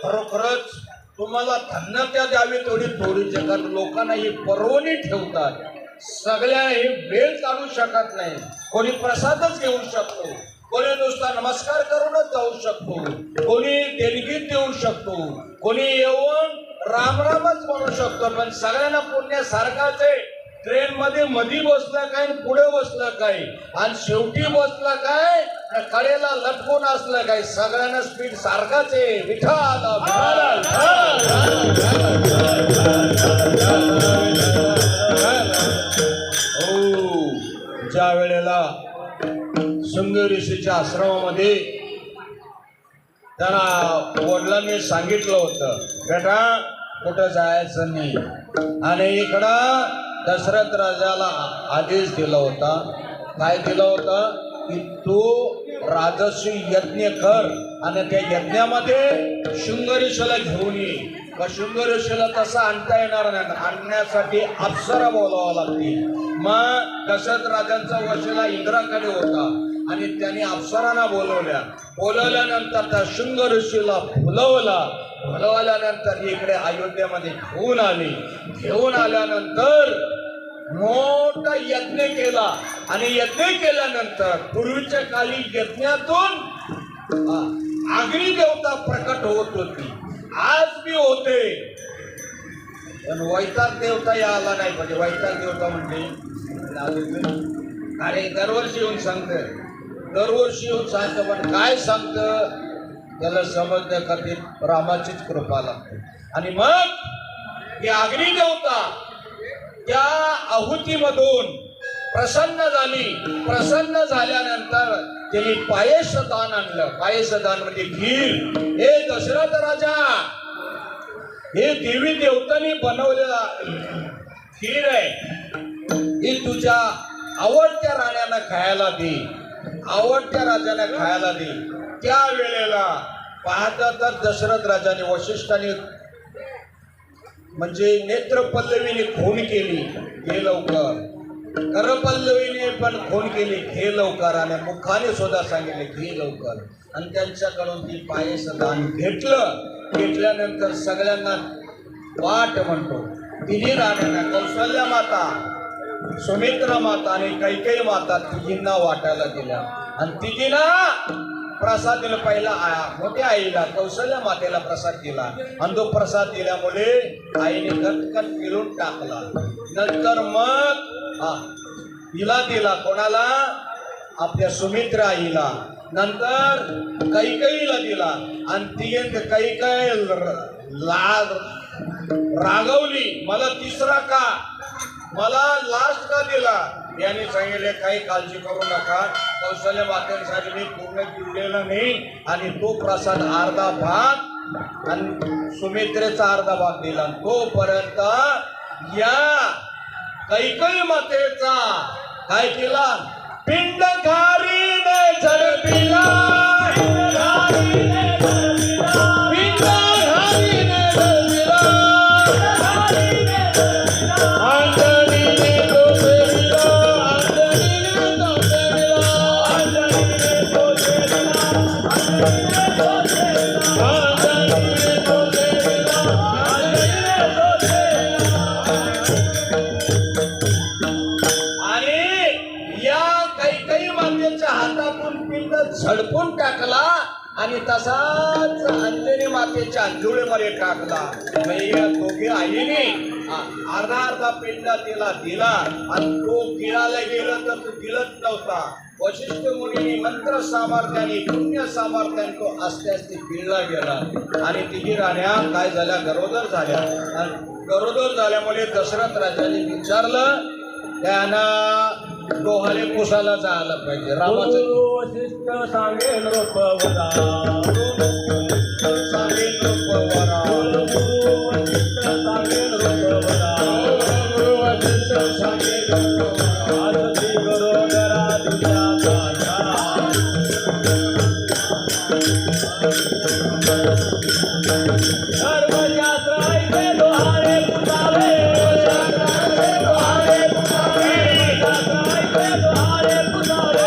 खरोखरच तुम्हाला धन्यता द्यावी थोडीचे. कारण लोकांना ही पर्वणी ठेवतात. सगळ्या हे वेळ काढू शकत नाही. कोणी प्रसादच घेऊ शकतो, कोणी नुसता नमस्कार करूनच जाऊ शकतो, कोणी देणगी देऊ शकतो, कोणी येऊन रामरामच म्हणू शकतो. पण सगळ्यांना पुण्यासारखाच आहे. ट्रेन मध्ये मधी बसलं काय, पुढे बसलं काय, आणि शेवटी बसलं काय, कडेला लटकून असलं काय, सगळ्यांना स्पीड सारखाच आहे. विठ्ठल ज्या वेळेला शृंग ऋषीच्या आश्रमामध्ये त्यांना वडिलांनी सांगितलं होतं, बेटा कुठं जायचं नाही, आणि इकडं दशरथ राजाला आदेश दिला होता. काय दिला होता की तू राजसी यज्ञ कर आणि त्या यज्ञामध्ये शृंग ऋषीला घेऊन ये. का शृंग ऋषीला तसं आणता येणार नाही, आणण्यासाठी अप्सरा बोलावं लागते. मग दशरथ राजांचा वशिला इंद्राकडे होता आणि त्यांनी अप्सरांना बोलवल्यानंतर त्या शृंग ऋषीला बोलवल्यानंतर इकडे अयोध्येमध्ये घेऊन आल्यानंतर मोठा यज्ञ केला. आणि यज्ञ केल्यानंतर पूर्वीच्या काळी यज्ञातून अग्नी देवता प्रकट होत होती. आज भी होते, पण वैताग देवता आला नाही पाहिजे. वैताग देवता म्हणजे अरे दरवर्षी येऊन सांगतं, पण काय सांगतं त्याला समजण्याखातीर रामाचीच कृपा लागते. आणि मग ही अग्नी देवता त्या आहुतीमधून प्रसन्न झाल्यानंतर त्यांनी पायसदान आणलं. पायसदान म्हणजे खीर. हे दशरथ राजा, हे देवी देवतांनी बनवलेला खीर आहे, ही तुझ्या आवडत्या राण्यांना खायला दे, आवडत्या राजांना खायला दे. त्या वेळेला पाहता तर दशरथ राजाने वशिष्ठाने म्हणजे नेत्रपल्लवीने खून केली, घे लवकर. करपल्लवीने पण खून केली, घे लवकर. आणि मुखाने सुद्धा सांगितले, घे लवकर. आणि त्यांच्याकडून ती पायसदान घेतल्यानंतर सगळ्यांना वाट म्हणतो. तिन्ही राण्यांना, कौशल्या माता, सुमित्रा माता आणि कैकेयी माता, तिघींना वाटायला दिल्या. आणि तिघींना प्रसाद दिला. पहिला मोठ्या आईला कौशल्या मातेला प्रसाद दिला, आणि तो प्रसाद दिल्यामुळे आईने कटकट फिरून टाकला. नंतर मग हिला दिला. कोणाला? आपल्या सुमित्रा आईला. नंतर कैकेयीला दिला. आणि ती कैकेयी रागवली, मला तिसरा का, मला लास्ट का दिला. यांनी सांगितले काही काळजी करू नका, कौशल्य मातेसाठी मी पूर्ण दिलेला नाही. आणि तो प्रसाद अर्धा भाग आणि सुमित्रेचा अर्धा भाग दिला. तोपर्यंत या कैकेयी मातेचा काय केला, पिंड घारीने झडपिला, झडपून टाकला आणि तसाच अंजनी मातेच्या अंजुळीमध्ये टाकला. या दोघी आईने अर्धा पिंड तिला दिला आणि तो गिळायला गेला तर तो गिळत नव्हता. वशिष्ठ मुनीने मंत्र सामर्थ्याने, पुण्य सामर्थ्याने तो आस्ते आस्ते गिळला गेला. आणि तिघी राण्या काय झाल्या, गरोदर झाल्या. गरोदर झाल्यामुळे दशरथ राजाने विचारलं, त्यांना डोहाळे पुसायला जायला पाहिजे. रामाचं वशिष्ठ सांगेल रूपवरा सांगेल रूपवरा. वशिष्ठ सांगेल रूपवरा सांगेल रूपवरा. आरती गरोदरा तुझ्या ताजा सर्वशास्त्र ऐके डोहाळे पुसावे शास्त्र ऐके डोहाळे पुसावे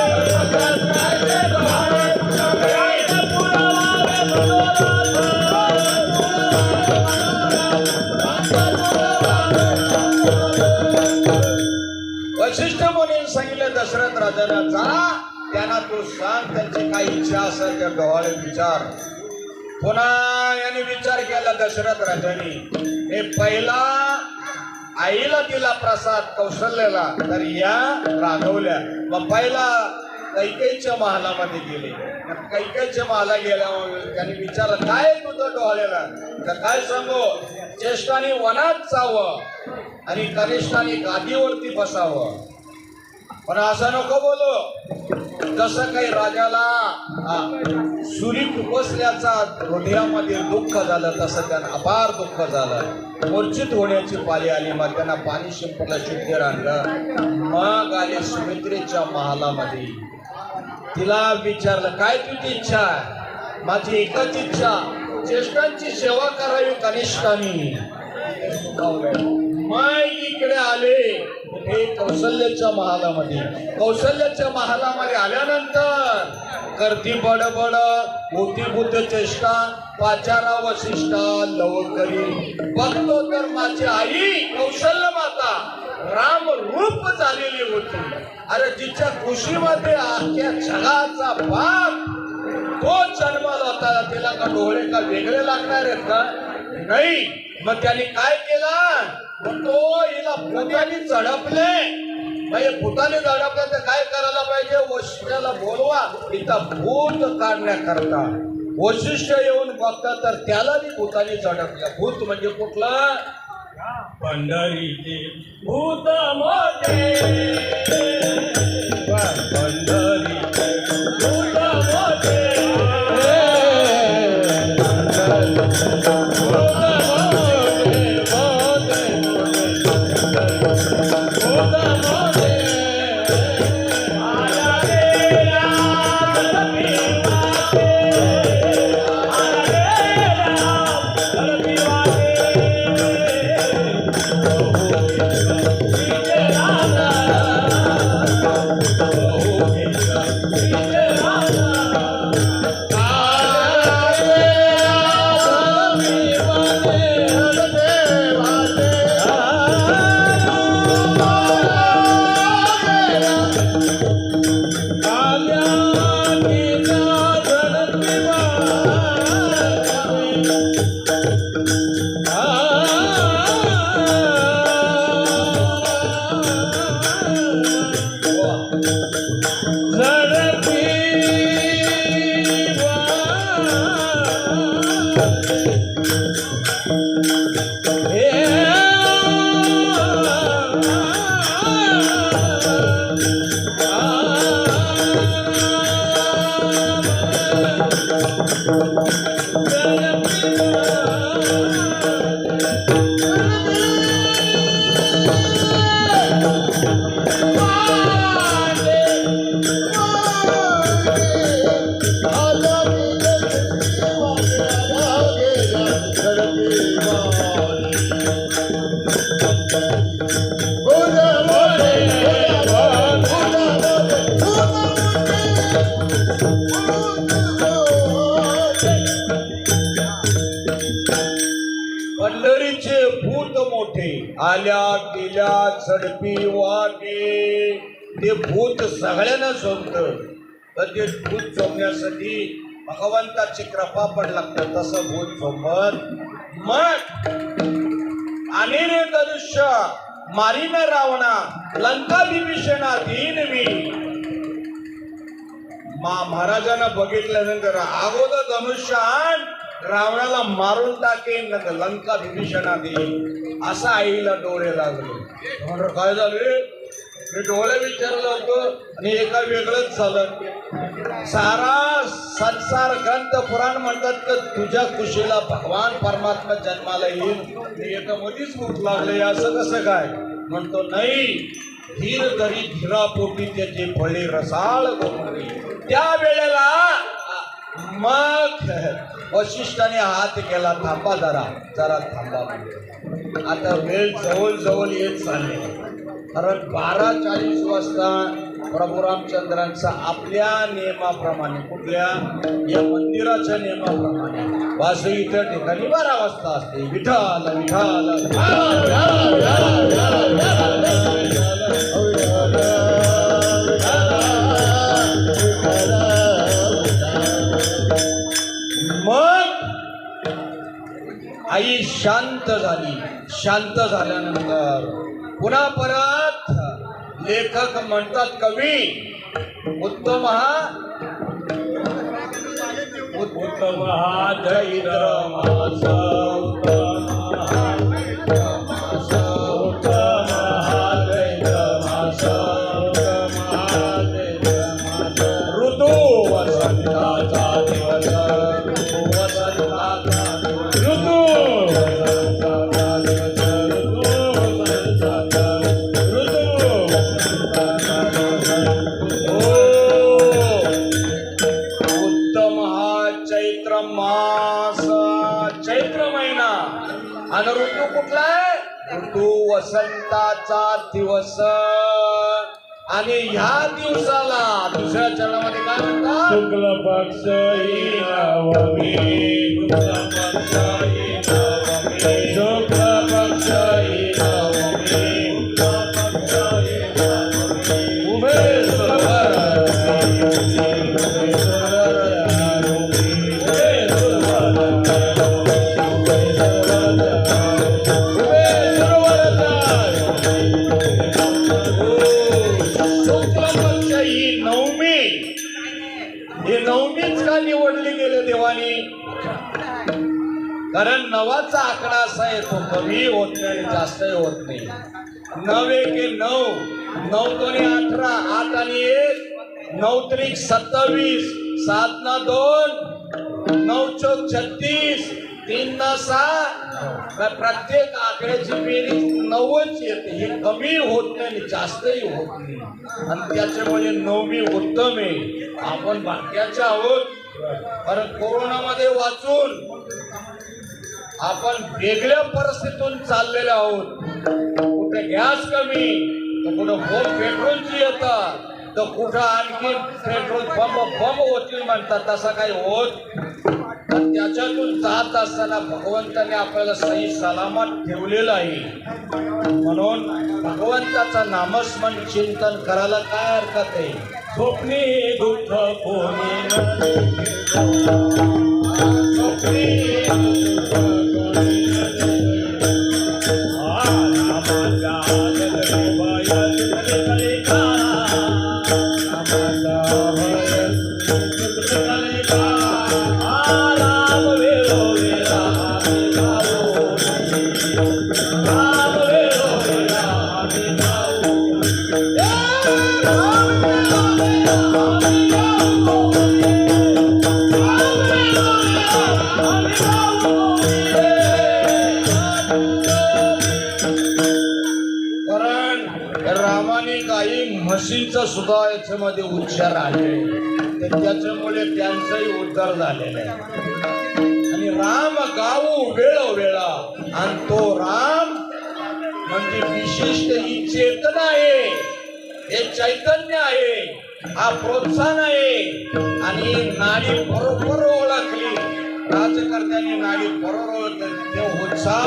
वशिष्ठ मुनीने सांगितलं दशरथ राजाला जा त्यांना तू सांग त्यांची काय इच्छा असेल त्या डोहाळे विचार. पुन्हा याने विचार केला दशरथ राजाने. हे पहिला आईला दिला प्रसाद कौशल्याला तर या राघवल्या. मग पहिला कैकेयीच्या महालामध्ये गेले. कैकेयीच्या महाला गेल्यामुळे त्यांनी विचारलं काय तुझं डोहाळ्याला. तर काय सांगू ज्येष्ठाने वनात जावं आणि कनिष्ठाने गादीवरती बसावं. पण असं नको बोलू. जसं काही राजाला सुरी बसल्याचा हृदयामध्ये दुःख झालं तसं त्यांना अपार दुःख झालं. मूर्छित होण्याची पाळी आली. मग त्यांना पाणी शिंपडलं शुद्धीर आणलं. मग आले सुमित्रेच्या महालामध्ये. तिला विचारलं काय तुझी इच्छा आहे. माझी एकच इच्छा ज्येष्ठांची सेवा करावी कनिष्ठांनी. मग इकडे आले हे कौशल्याच्या महालामध्ये. कौशल्याच्या महालामध्ये आल्यानंतर करती बडबड होती बुद्ध चेष्टा पाचारा वशिष्ठा लवकरी. बघतो तर माझी आई कौशल्य माता राम रूप झालेली होती. अरे जिच्या खुशीमध्ये अख्ख्या जगाचा बाप तो जन्माला होता. तिला का डोळे का वेगळे लागणार आहेत का. नाही. मग त्यांनी काय केलं तो हिला भूताने झडपले. भूताने झडपले तर काय करायला पाहिजे वशिष्ठाला बोलवा इथं भूत काढण्याकरता. वशिष्ठ येऊन बघता तर त्याला बी भूताने झडपलं. भूत म्हणजे कुठलं पंढरीचे भूत मोठे पंढरीचे भूत मोठे पंढरीचे भूत मोठे आल्या गेल्या झडपी वाटे. ते भूत सगळ्यांना झोपत. तर ते भूत झोपण्यासाठी भगवंताची कृपा पण लागतं. तसं भूत झोपत मग आणि रे धनुष्य मारीन रावणा लंका विभीषणा दीन मी. महाराजांना बघितल्यानंतर अगोदर धनुष्य आण रावणाला मारून टाकेन लंका विभीषणा देईन. असा आईला डोळे लागले. काय झाले मी डोळे विचारलं होतं आणि एका वेगळंच झालं. सारा संसार ग्रंथ पुराण म्हणतात की तुझ्या खुशीला भगवान परमात्मा जन्माला येईल. मी एका मधीच भूक लागले, असं कसं काय? म्हणतो नाही, धीर धरी धीरापोटी त्याचे फळे रसाळ गोमरी. त्या वेळेला मग वशिष्ठाने हात केला, थांबा जरा जरा थांबा. आता वेळ जवळ जवळ येत चालले. कारण 12:40 वाजता प्रभू रामचंद्रांचा आपल्या नियमाप्रमाणे, कुठल्या या मंदिराच्या नियमाप्रमाणे वासुईच्या ठिकाणी 12 वाजता असते. विठाल विठाल मग आई शांत झाली. शांत झाल्यानंतर पुन्हा परत लेखक म्हणतात, कवी उत्तम हा उत्तम हा चैत्र मास, उत्तम हा चैत्र मास, उत्तम हा चैत्र मास, उत्तम हा चैत्र मास. ऋतू वसंताचा दिवस, ऋतू वसंताचा दिवस, ऋतू वसंताचा दिवस, ऋतू वसंताचा, ऋतू वसंताचा दिवस. उत्तम हा चैत्र मास, चैत्र महिना. आणि ऋतू कुठला आहे? ऋतू वसंताचा दिवस. आणि ह्या दिवसाला दुसऱ्या चरणामध्ये काय म्हणतात? शुक्ल पक्ष ही नवमी, शुक्ल पक्ष ही नवमी, शुक्ल पक्ष ही नवमी, शुक्ल पक्ष ही नवमी. उभे सुरवर हे नवमीच का निवडली गेले देवानी? कारण नवाचा आकडा असा येतो, कमी होत नाही आणि जास्तही होत नाही. 9 एके 9, 9 दोन्ही 18, 8 आणि 1, 9 त्रिक 27, 7 ना 2, 9 चौक 36, 3 ना 6. प्रत्येक आकड्याची बेरीज 9च येते. हे कमी होत नाही आणि जास्तही होत नाही. आणि त्याच्यामुळे नवमी उत्तम आहे. आपण भाग्याचे आहोत. कारण कोरोनामध्ये वाचून आपण वेगळ्या परिस्थितीतून चाललेले आहोत. कुठे गॅस कमी, तर कुठं पेट्रोलची येतात, तर कुठं आणखी पेट्रोल बंब होतील म्हणतात. तसा काही होत. त्याच्यातून जात असताना भगवंताने आपल्याला सही सलामत ठेवलेलं आहे. म्हणून भगवंताचं नामस्मरण चिंतन करायला काय हरकत आहे? स्वप्नी दुःख कोणी न देखे, स्वप्नी दुःख कोणी न देखे. नामाच्या जगले भय सुखले का, नामाच्या भय सुखले का. राम वेरो वेरा आम्ही गावो, राम वेरो वेरा आम्ही गावो. कारण रामाने काही म्हशींचा सुद्धा याच्यामध्ये उच्चार आहे. त्याच्यामुळे त्यांचाही उद्धार झालेला आहे. आणि राम गाऊ वेळोवेळा. आणि तो राम म्हणजे विशिष्ट ही चेतना आहे, हे चैतन्य आहे, हा प्रोत्साहन आहे. आणि नाडी बरोबर ओळखली, राजकर्त्यांनी नाडी बरोबर ओळखली, ते उत्साह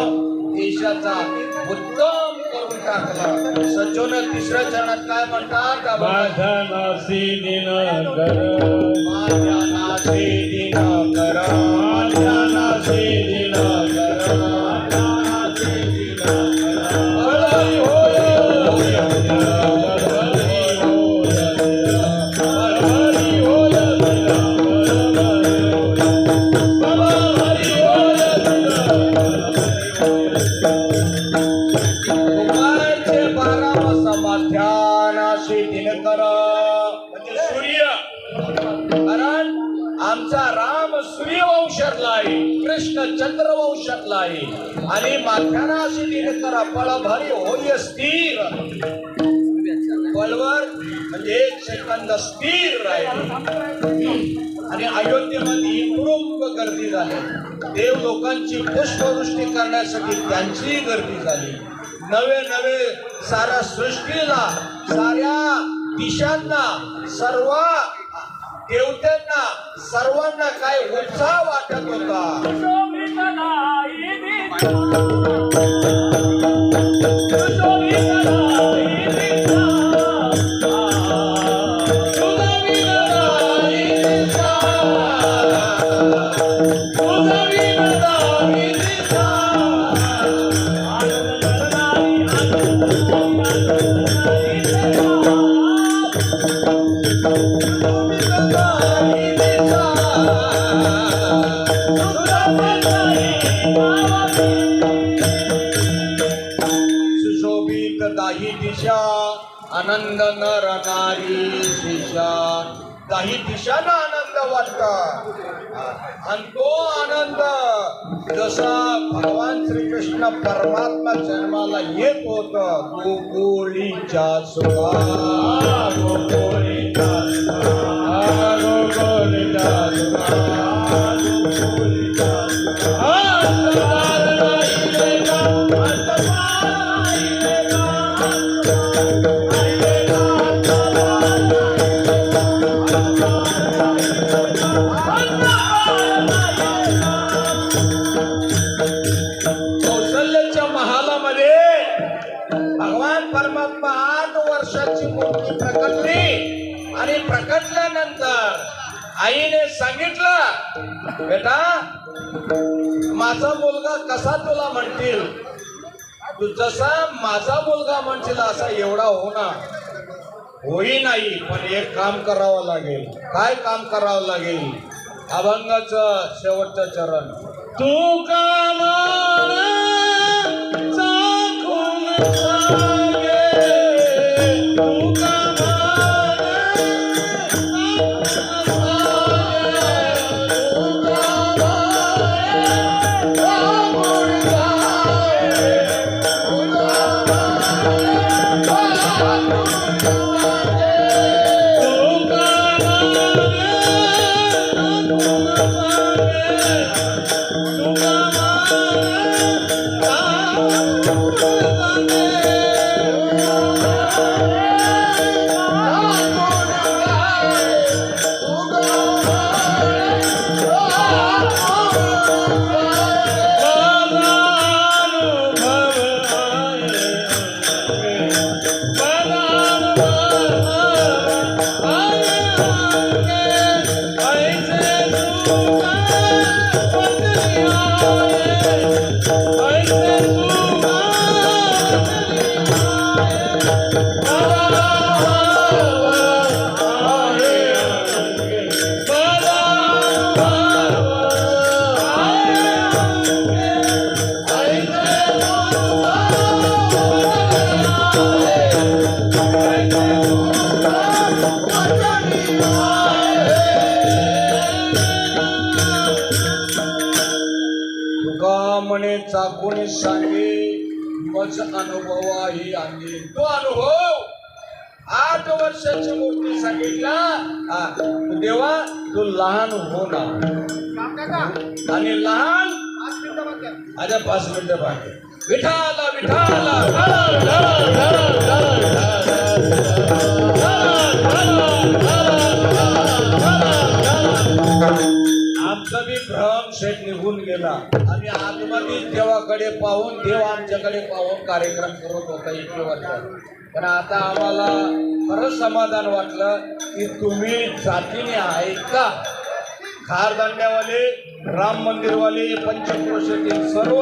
देशाचा उत्तम करून टाकला. सज्जन 3ऱ्या चरणात काय म्हणतात? माझ्या नासी दिनकर, माझ्या नासी दिनकर, माझ्या नासी दिनकर, माझ्या नासी दिनकर. हरी होय, हरी होय, दुपारचे 12 वाजता ध्यान राम सूर्यवंशातला आहे, कृष्ण चंद्रवंशातला आहे आणि माथ्याना अशी दिली तर आपला भारी होय स्थिर. पळवर म्हणजे 1 सेकंद स्थिर राहिले. आणि अयोध्येमध्ये कुटुंब गर्दी झाली. देव लोकांची पुष्पवृष्टी करण्यासाठी त्यांची गर्दी झाली. नवे नवे साऱ्या सृष्टीला, साऱ्या दिशांना, सर्व देवतांना, सर्वांना काय उत्साह वाटत होता. सुशोभित दाही दिशा, आनंद नर नारी शिशा. दाही दिशांना आनंद वाटत आणि तो आनंद जसा भगवान श्रीकृष्ण परमात्मा जन्माला येत होत गोकुळीच्या सुखा. कौशल्याच्या महालामध्ये भगवान परमात्मा 8 वर्षाची मूर्ती प्रकटली आणि प्रकटल्यानंतर आईने सांगितलं, बेटा माझा मुलगा कसा तुला म्हणतील, तू जसा माझा मुलगा म्हणशील असा एवढा होणार होई नाही. पण एक काम करावं लागेल. काय काम करावं लागेल? अभंगाचं शेवटचं चरण. तू कामाला चाखून सांगे, तू कामाला चाखून म्हणे चाकून सांगे मज अनुभवा ही अंगी. तो अनुभव 8 वर्षाची मूर्ती सांगितला, देवा तू लहान हो ना. आणि लहान आता 5 मिनिटं बाकी. विठाला विठाला आमचा बी भ्रम शेठ निघून गेला आणि आतमध्ये देवाकडे पाहून, देव आमच्याकडे पाहून कार्यक्रम करत होता 1 वर्षात. पण आता आम्हाला खरंच समाधान वाटलं की तुम्ही जातीने ऐका. खारदांड्यावाले, राम मंदिरवाले, पंचक्रोशीतील सर्व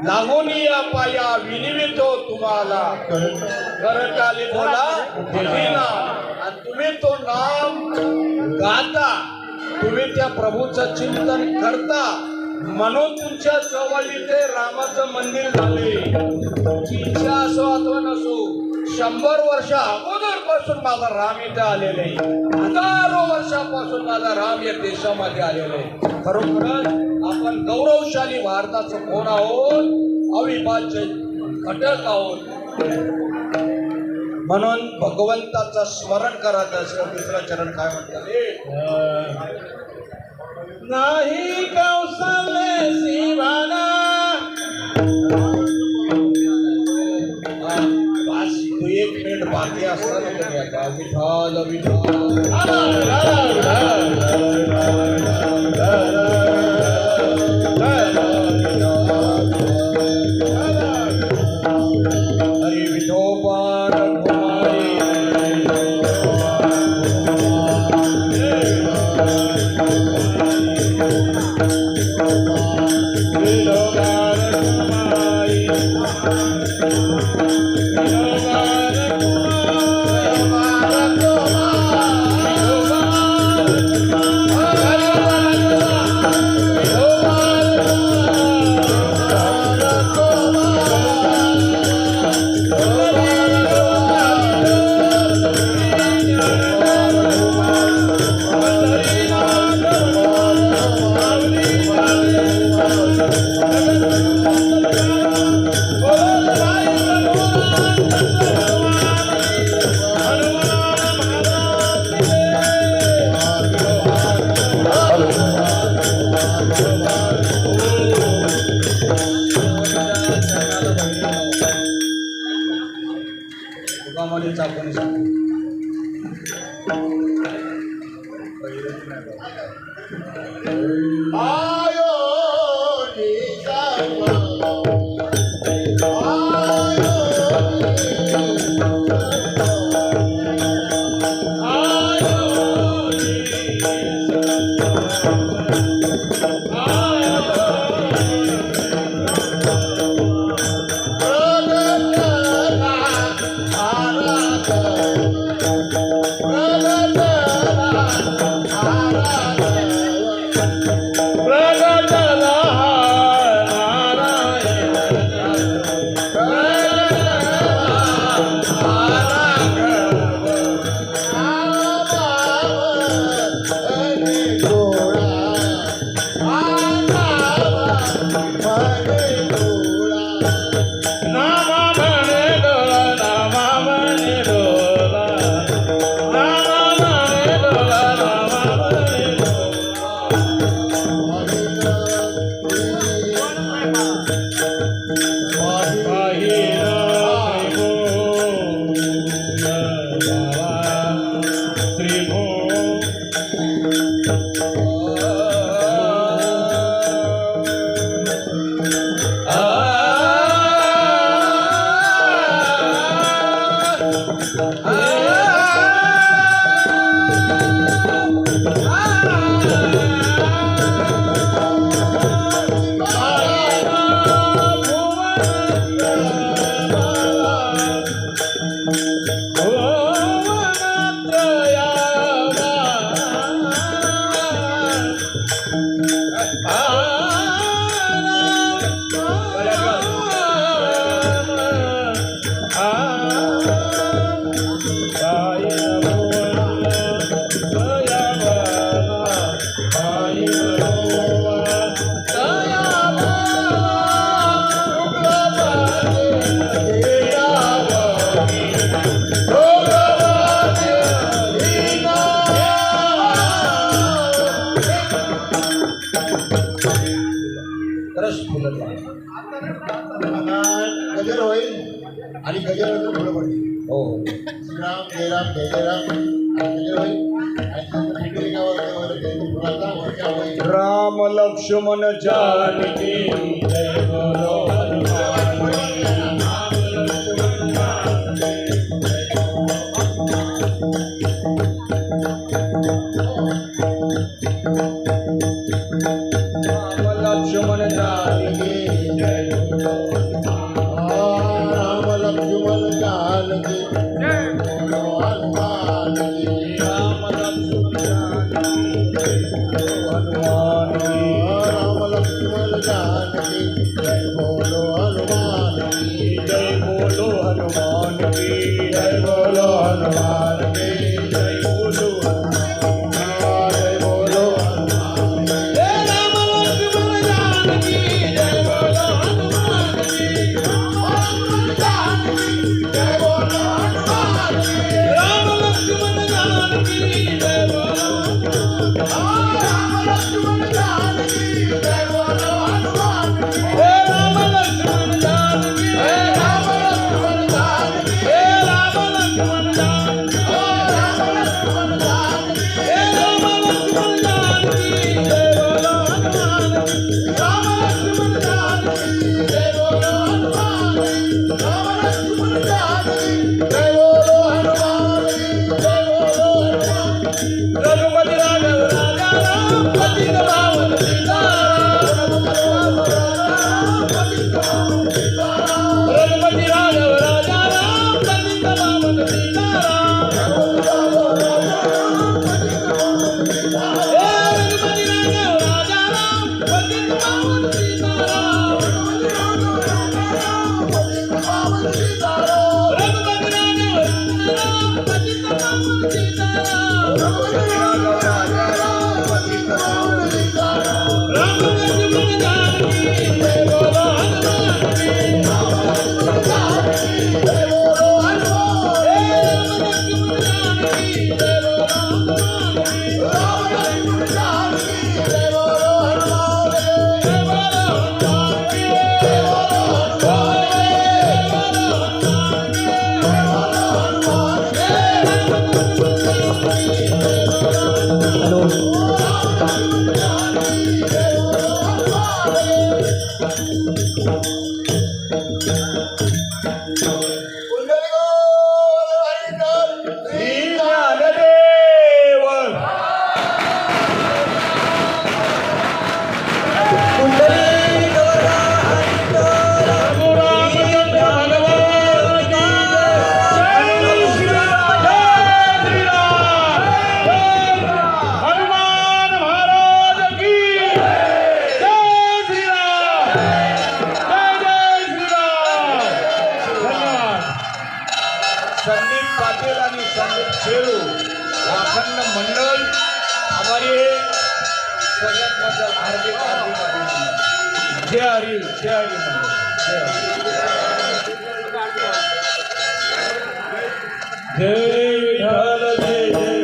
लागून या पाया विनिवितो तुम्हाला करताली बोला आणि तुम्ही तो नाम गाता, तुम्ही त्या प्रभूचं चिंतन करता म्हणून तुमच्या जवळ ते रामाचं मंदिर झाले. तुमची इच्छा असो अथवा नसो 100 वर्ष अगोदर वर्षापासून माझा राम इथे आलेला आहे. हजारो वर्षापासून माझा राम या देशामध्ये आलेला आहे. खरोखरच आपण गौरवशाली भारताचं कोण आहोत, अविभाज्य घटक आहोत. म्हणून भगवंताचं स्मरण करायचं असेल दुसरा चरण काय म्हणतात, नाही कौशल्य शिवाना बस तू 1 मिनिट बाकी असताना तरी आता विठाल विठाल हरी विठोबा रघुमाई तुकामध्ये चाकून सांग. आयो निशामा गजर होईल आणि गजर पुढे पडतील. हो श्रीराम जयराम जय जयराम आणि गजर होईल आणि पिंपरीगावावर फुलाचा वर्षा होईल. राम लक्ष्मण जानकी जय बोलो हनुमान लक्ष्मण जानकी जय बोलो राम लक्ष्मण जानकी जय बोलो हनुमान की. राम लक्ष्मण जानकी जय बोलो हनुमान की. राम लक्ष्मण जानकी जय बोलो हनुमान की. श्री ज्ञानदेव हनुमान महाराज की जय श्री राम जय श्री राम धन्यवाद संदीप पाटील आणि संदीप शेरू अखंड मंडळ हमारे सगळ्यात माझं हार्दिक हार्दिक अभिनंदन. जय हरी जय हरी मंडळ जय हरी. जय विठ्ठल जय जय विठ्ठल. जय विठ्ठल जय जय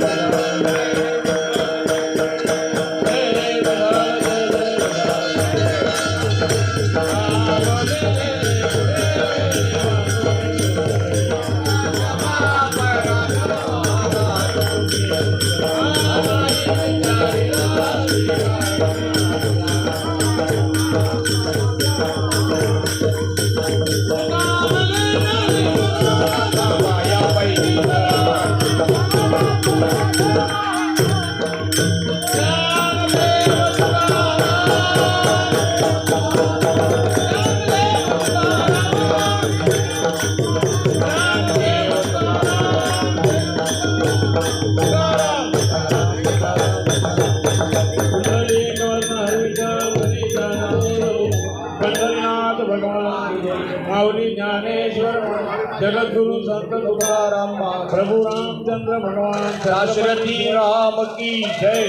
या पाहिजे पंढरीनाथ भगवान माऊली ज्ञानेश्वर जगद्गुरु संत तुकाराम प्रभु रामचंद्र भगवान दाशरथी राम की जय.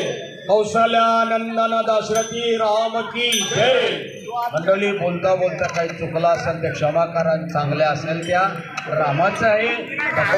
कौशल्यानंदन दाशरथी राम की जय. मंडळी बोलता बोलता काही चुकला असेल ते क्षमा करा. चांगल्या असेल त्या रामाचं आहे.